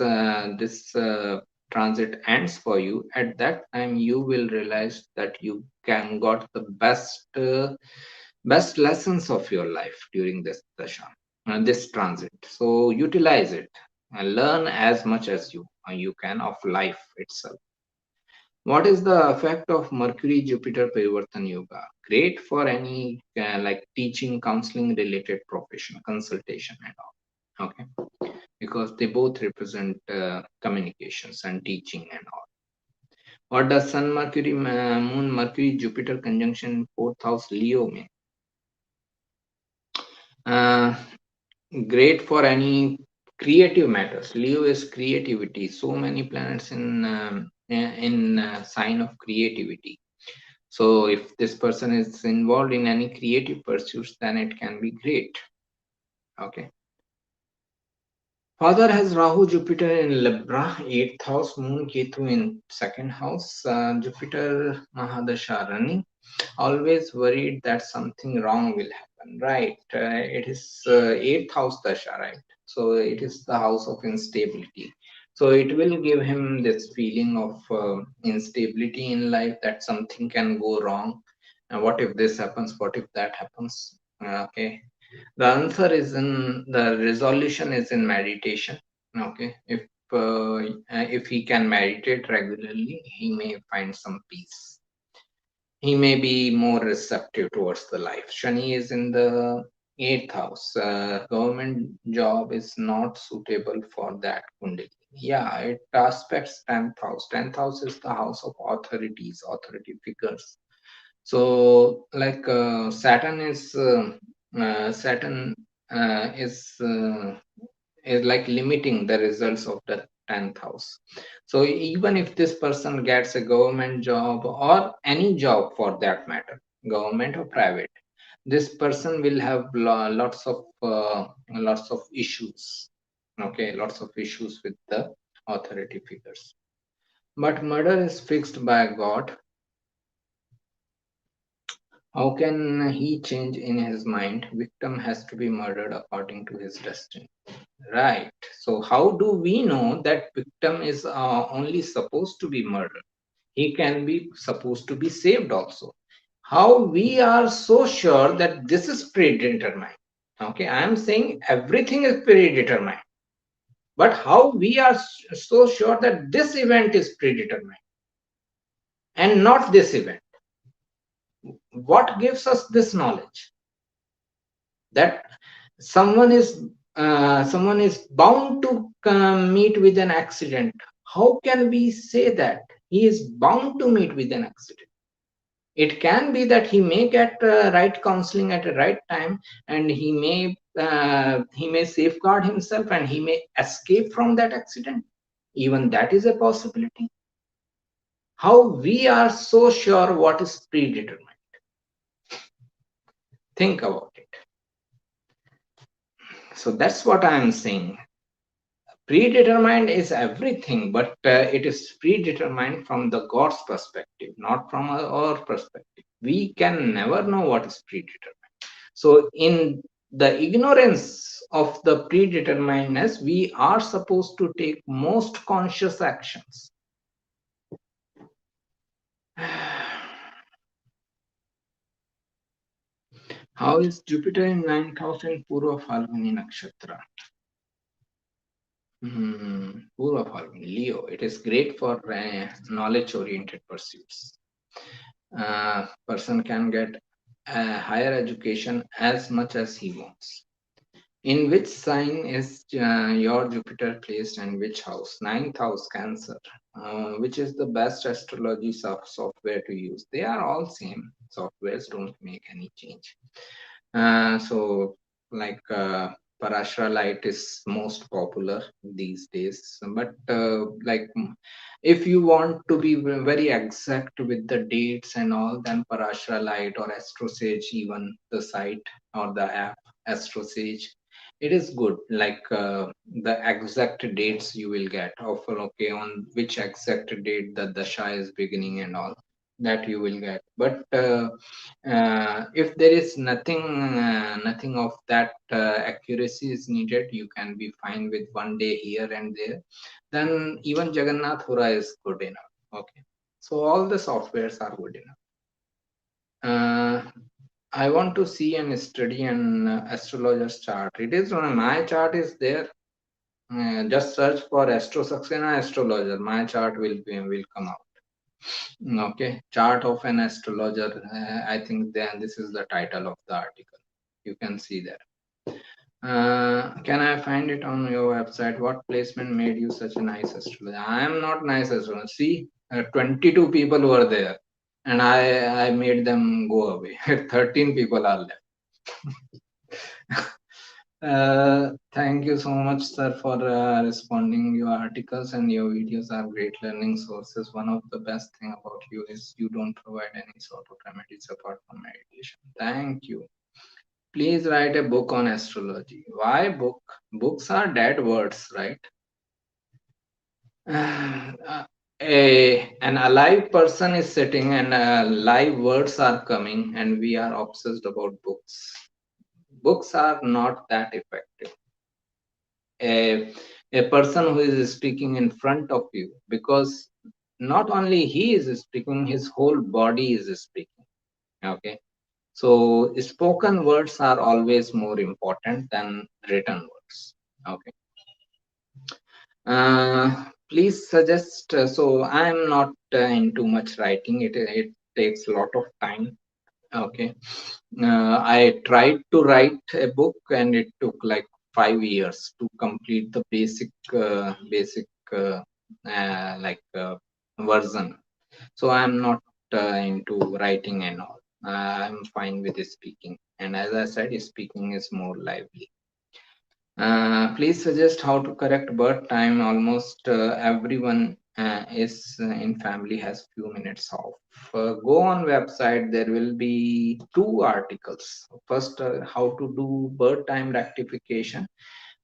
transit ends for you, at that time you will realize that you can got the best lessons of your life during this dasha, this transit. So utilize it and learn as much as you can of life itself. What is the effect of Mercury Jupiter Parivartan Yoga? Great for any like teaching, counseling related profession, consultation and all. Okay, because they both represent communications and teaching and all. What does Sun Mercury Moon Mercury Jupiter conjunction fourth house Leo mean? Uh, Great for any creative matters. Leo is creativity. So many planets in sign of creativity. So if this person is involved in any creative pursuits, then it can be great. Okay. Father has Rahu Jupiter in Libra, 8th house, Moon Ketu in 2nd house, Jupiter Mahadasha running. Always worried that something wrong will happen, right? It is 8th house Dasha, right? So it is the house of instability. So it will give him this feeling of instability in life, that something can go wrong. And what if this happens? What if that happens? Okay, the answer is in the resolution is in meditation. Okay, if he can meditate regularly, he may find some peace. He may be more receptive towards the life. Shani is in the 8th house. Government job is not suitable for that kundali. Yeah, it aspects 10th house. 10th house is the house of authorities, authority figures. So, like Saturn is like limiting the results of the 10th house. So even if this person gets a government job or any job for that matter, government or private, this person will have lots of issues. Okay, lots of issues with the authority figures. But murder is fixed by God. How can he change in his mind? Victim has to be murdered according to his destiny. Right. So how do we know that victim is only supposed to be murdered? He can be supposed to be saved also. How we are so sure that this is predetermined? Okay, I am saying everything is predetermined. But how we are so sure that this event is predetermined and not this event? What gives us this knowledge that someone is bound to meet with an accident? How can we say that he is bound to meet with an accident? It can be that he may get right counseling at the right time, and he may safeguard himself and he may escape from that accident. Even that is a possibility. How we are so sure what is predetermined? Think about it. So that's what I am saying. Predetermined is everything, but it is predetermined from the God's perspective, not from our perspective. We can never know what is predetermined. So, in the ignorance of the predeterminedness, we are supposed to take most conscious actions. How is Jupiter in 9,000 Purva Phalguni Nakshatra? Purva Phalguni, Leo. It is great for knowledge-oriented pursuits. Person can get a higher education as much as he wants. In which sign is your Jupiter placed and which house? Ninth house, Cancer. Which is the best astrology software to use? They are all same. Softwares don't make any change. So like Parashara Light is most popular these days. But like if you want to be very exact with the dates and all, then Parashara Light or AstroSage, even the site or the app AstroSage, it is good. Like the exact dates you will get of okay on which exact date the dasha is beginning and all that you will get. But if there is nothing of that accuracy is needed, you can be fine with one day here and there. Then even Jagannath Hura is good enough. Okay, so all the softwares are good enough. I want to see and study an astrologer's chart. It is on my chart is there. Just search for Astro Saxena astrologer. My chart will come out. Okay, chart of an astrologer. I think then this is the title of the article. You can see there. Can I find it on your website? What placement made you such a nice astrologer? I am not nice astrologer. See, 22 people were there, and I made them go away. 13 people are left. Thank you so much, sir, for responding. Your articles and your videos are great learning sources. One of the best thing about you is you don't provide any sort of remedies apart from meditation. Thank you. Please write a book on astrology. Why book? Books are dead words, right? An alive person is sitting and live words are coming, and we are obsessed about books. Books are not that effective. A person who is speaking in front of you, because not only he is speaking, his whole body is speaking. Okay, so spoken words are always more important than written words. Okay, please suggest. So I am not into much writing. It takes a lot of time. Okay, I tried to write a book and it took like 5 years to complete the basic version. So I'm not into writing and all. I'm fine with speaking, and as I said, speaking is more lively. Please suggest how to correct birth time. Almost everyone is in family has few minutes off. Go on website. There will be two articles. First, how to do birth time rectification,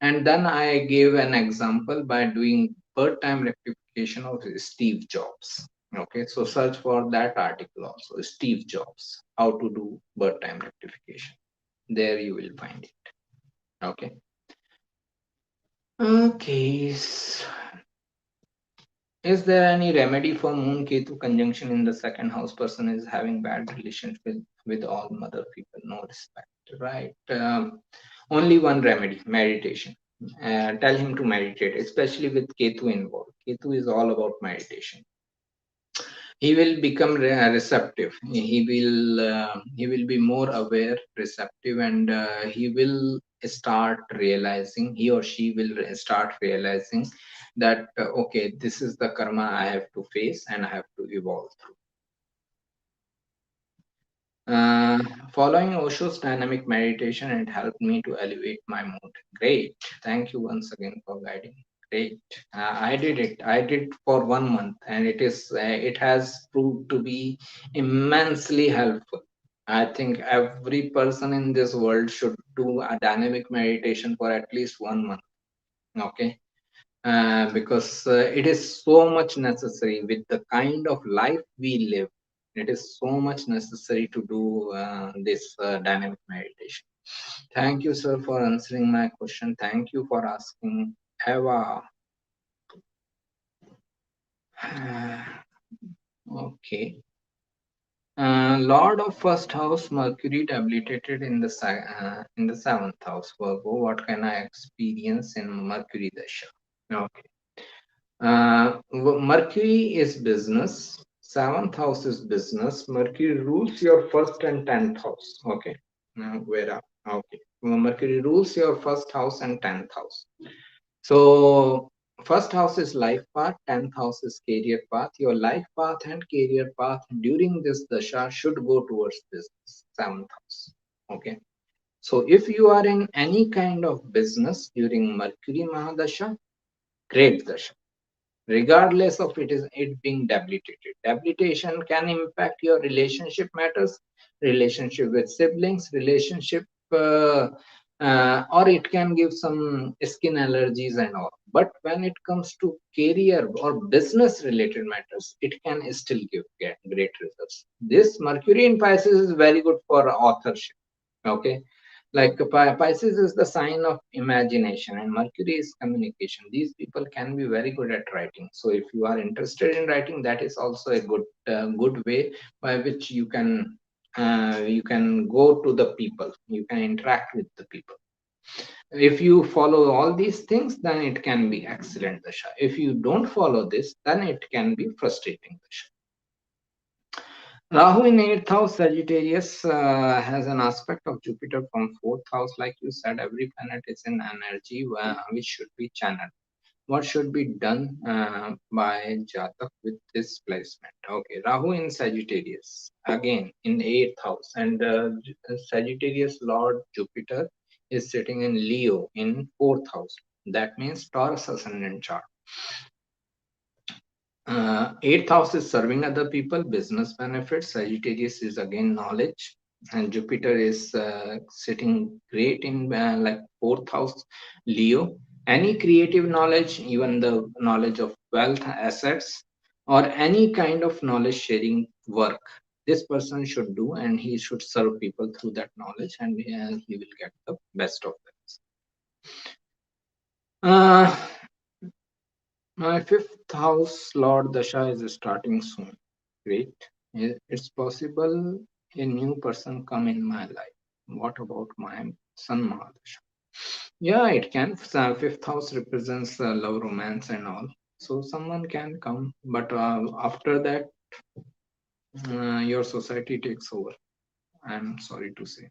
and then I gave an example by doing birth time rectification of Steve Jobs. Okay, so search for that article also. Steve Jobs, how to do birth time rectification. There you will find it. Okay. Okay. Is there any remedy for Moon Ketu conjunction in the second house? Person is having bad relations with all mother people, no respect, right? Only one remedy, meditation. Tell him to meditate, especially with Ketu involved. Ketu is all about meditation. He will become receptive. He will be more aware, receptive, and he will start realizing, he or she will start realizing that okay, this is the karma I have to face and I have to evolve through. Following Osho's dynamic meditation, it helped me to elevate my mood. Great. Thank you once again for guiding. Great. I did it. I did for 1 month, and it has proved to be immensely helpful. I think every person in this world should do a dynamic meditation for at least 1 month. Okay. because it is so much necessary with the kind of life we live. It is so much necessary to do this dynamic meditation. Thank you, sir, for answering my question. Thank you for asking. Eva. Okay. Lord of first house, Mercury debilitated in the seventh house. Virgo, what can I experience in Mercury Dasha? Okay. Mercury is business. Seventh house is business. Mercury rules your first and tenth house. Okay. Now where are okay? Mercury rules your first house and tenth house. So first house is life path, tenth house is career path. Your life path and career path during this dasha should go towards business, seventh house. Okay. So if you are in any kind of business during Mercury Mahadasha, great dasha, regardless of it being debilitated. Debilitation can impact your relationship matters, relationship with siblings, relationship, or it can give some skin allergies and all. But when it comes to career or business related matters, it can still get great results. This Mercury in Pisces is very good for authorship. Okay, like Pisces is the sign of imagination and Mercury is communication. These people can be very good at writing. So if you are interested in writing, that is also a good way by which you can go to the people, you can interact with the people. If you follow all these things, then it can be excellent dasha. If you don't follow this, then it can be frustrating dasha. Rahu in 8th house, Sagittarius, has an aspect of Jupiter from 4th house. Like you said, every planet is in energy which should be channeled. What should be done by Jatak with this placement? Okay, Rahu in Sagittarius, again in 8th house, and Sagittarius Lord Jupiter is sitting in Leo in 4th house. That means Taurus ascendant chart. 8th house is serving other people, business benefits. Sagittarius is again knowledge, and Jupiter is sitting great in like 4th house, Leo. Any creative knowledge, even the knowledge of wealth, assets, or any kind of knowledge sharing work, this person should do, and he should serve people through that knowledge, and he will get the best of them. My 5th house Lord Dasha is starting soon. Great. It's possible a new person come in my life. What about my sun Mahadasha? Yeah, it can. 5th house represents love, romance, and all. So someone can come, but after that, your society takes over. I'm sorry to say.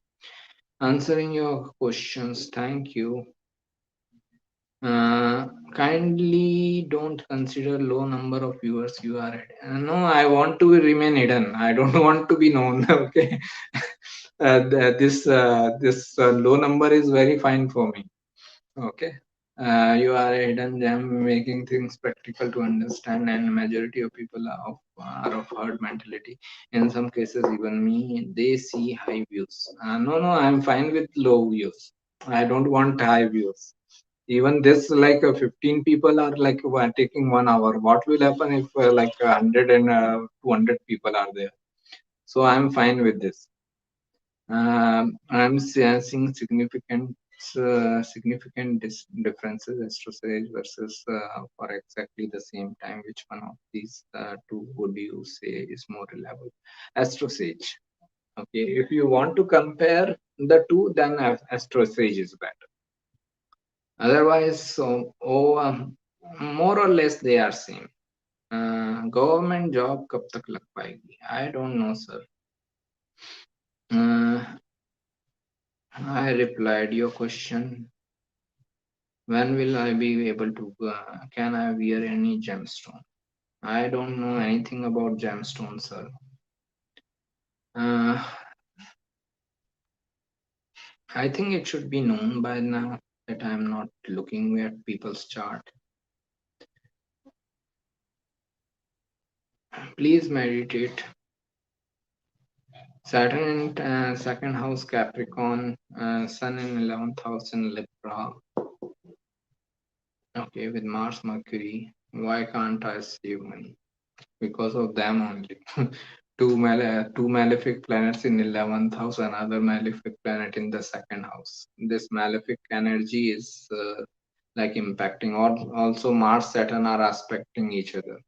Answering your questions, thank you. Kindly don't consider low number of viewers you are at. No, I want to remain hidden. I don't want to be known. Okay, this low number is very fine for me. Okay, you are a hidden gem, making things practical to understand, and majority of people are of herd mentality. In some cases, even me, they see high views. No, I'm fine with low views. I don't want high views. Even this, like 15 people are like taking 1 hour. What will happen if like 100 and 200 people are there? So I'm fine with this. I'm seeing significant differences, astrosage versus for exactly the same time. Which one of these two would you say is more reliable? Astrosage. Okay, if you want to compare the two, then astrosage is better. Otherwise, more or less they are same. Government job कब तक लग पाएगी? I don't know, sir. I replied your question. When will I be able to? Can I wear any gemstone? I don't know anything about gemstones, sir. I think it should be known by now that I'm not looking at people's chart. Please meditate. Saturn in second house Capricorn, Sun in 11th house in Libra. Okay, with Mars, Mercury, why can't I save money? Because of them only. Two malefic planets in 11th house, another malefic planet in the second house. This malefic energy is like impacting, or also Mars, Saturn are aspecting each other.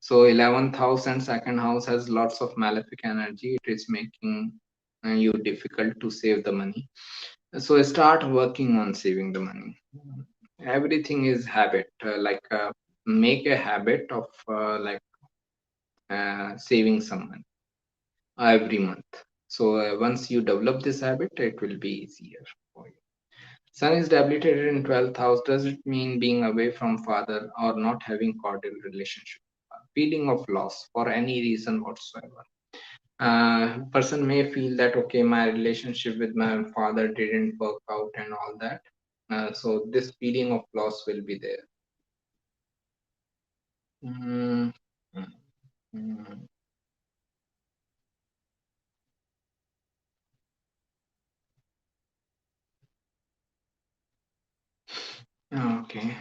So 11th house and second house has lots of malefic energy. It is making you difficult to save the money. So start working on saving the money. Everything is habit. Make a habit of saving some money every month. So once you develop this habit, it will be easier for you. Sun is debilitated in 12th house. Does it mean being away from father or not having cordial relationship? Feeling of loss for any reason whatsoever. Person may feel that okay, my relationship with my father didn't work out and all that. So this feeling of loss will be there. Mm, mm, mm. Okay.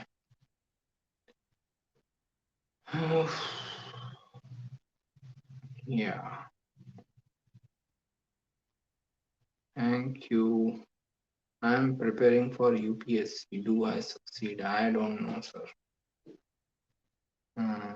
Yeah. Thank you. I'm preparing for UPSC. Do I succeed? I don't know, sir. Uh,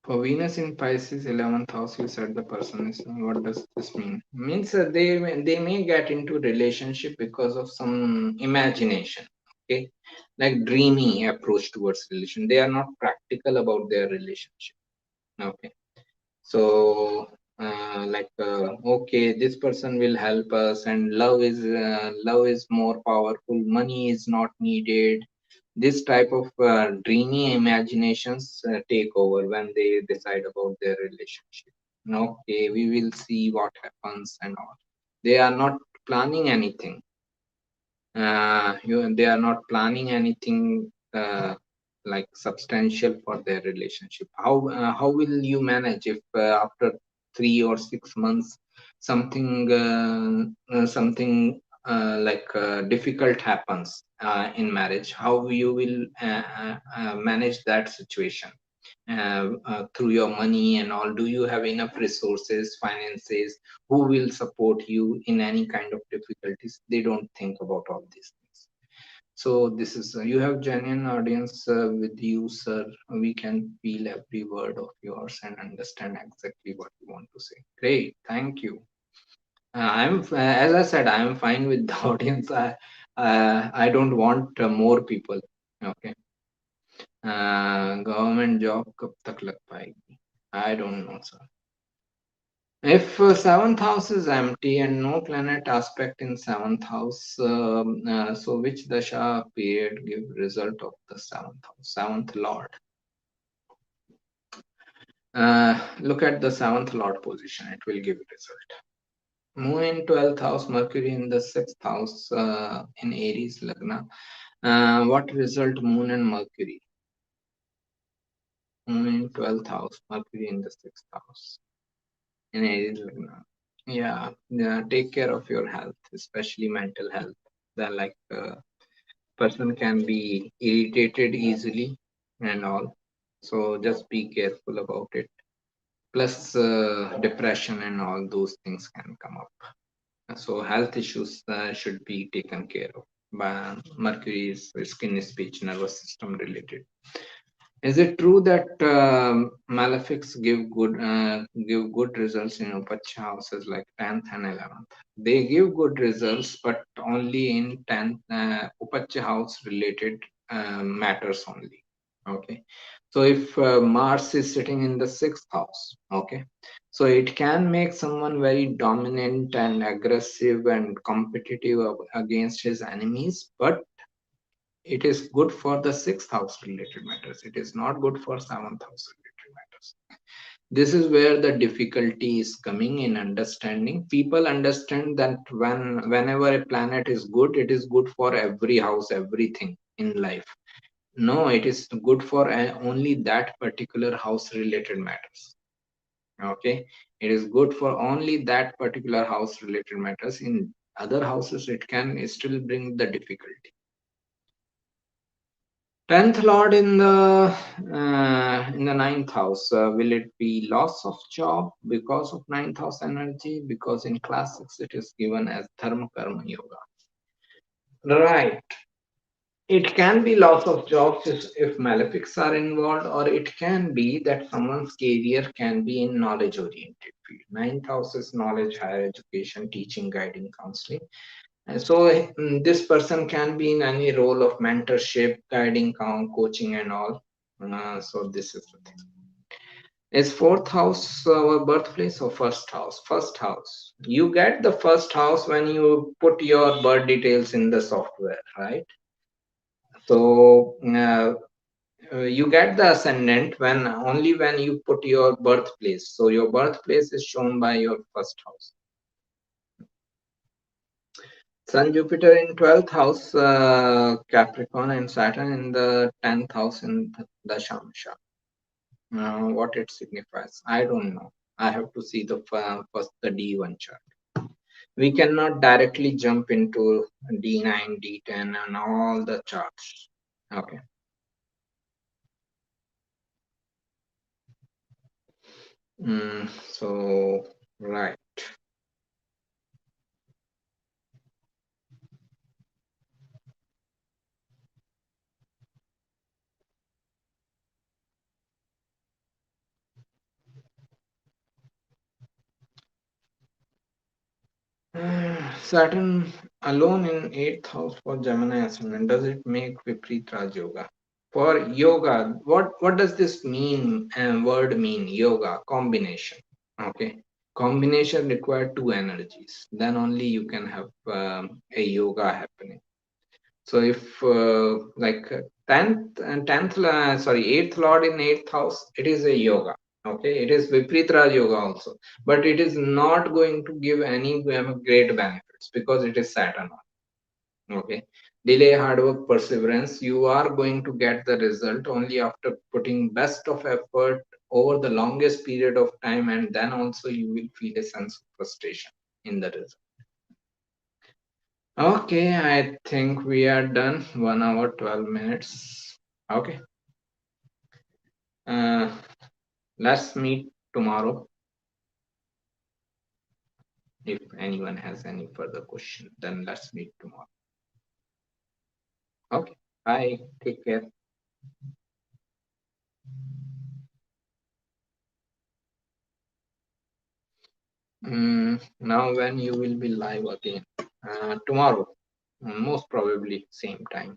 for Venus in Pisces, 11th house, you said the person is. What does this mean? Means they may get into relationship because of some imagination. Okay, like dreamy approach towards relation. They are not practical about their relationship. Okay, so okay, this person will help us, and love is more powerful. Money is not needed. This type of dreamy imaginations take over when they decide about their relationship. Okay, we will see what happens and all. They are not planning anything. They are not planning anything like substantial for their relationship. How will you manage if after 3 or 6 months something difficult happens in marriage? How you will manage that situation through your money and all? Do you have enough resources, finances? Who will support you in any kind of difficulties? They don't think about all these things. So this is you have genuine audience with you, sir. We can feel every word of yours and understand exactly what you want to say. Great, thank you. As I said, I am fine with the audience. I don't want more people. Okay. Government job कब तक लग पाएगी? I don't know, sir. If seventh house is empty and no planet aspect in seventh house, so which dasha period give result of the seventh house, seventh lord? Look at the seventh lord position; it will give result. Moon in 12th house, Mercury in the sixth house in Aries Lagna. What result Moon and Mercury? Moon in 12th house, Mercury in the sixth house in Aries Lagna. Yeah, yeah, take care of your health, especially mental health. Then, person can be irritated easily and all. So just be careful about it. Plus, depression and all those things can come up. So health issues should be taken care of. By Mercury is skin, speech, nervous system related. Is it true that malefics give good results in Upacha houses like 10th and 11th? They give good results, but only in 10th Upacha house related matters only. Okay, so if Mars is sitting in the sixth house, okay, so it can make someone very dominant and aggressive and competitive against his enemies, but it is good for the sixth house related matters. It is not good for seventh house related matters. This is where the difficulty is coming in understanding. People understand that whenever a planet is good, it is good for every house, everything in life. No, it is good for only that particular house related matters. Okay, it is good for only that particular house related matters. In other houses, it can still bring the difficulty. 10th lord in the ninth house. Will it be loss of job because of ninth house energy? Because in classics it is given as dharma karma yoga. Right. It can be loss of jobs if malefics are involved, or it can be that someone's career can be in knowledge oriented field. Ninth house is knowledge, higher education, teaching, guiding, counseling. And so this person can be in any role of mentorship, guiding, coaching, and all. So this is the thing. Is fourth house our birthplace or first house? First house. You get the first house when you put your birth details in the software, right? So you get the ascendant when only when you put your birthplace. So your birthplace is shown by your first house. Sun, Jupiter in 12th house, Capricorn, and Saturn in the 10th house in the Shamsha. What it signifies, I don't know. I have to see the first the D1 chart. We cannot directly jump into D9, D10, and all the charts. Okay. So right. Saturn alone in 8th house for Gemini ascendant. Does it make Vipreet Raj Yoga? For yoga, what does this mean? Word mean yoga combination. Okay, combination require two energies. Then only you can have a yoga happening. So if like 8th lord in 8th house, it is a yoga. Okay, it is Vipritra yoga also, but it is not going to give any great benefits because it is Saturn. Okay, delay, hard work, perseverance. You are going to get the result only after putting best of effort over the longest period of time, and then also you will feel a sense of frustration in the result. Okay, I think we are done. 1 hour, 12 minutes. Okay. Uh, let's meet tomorrow. If anyone has any further question, then let's meet tomorrow. Okay. Bye. Take care. Now when you will be live again? Tomorrow. Most probably same time.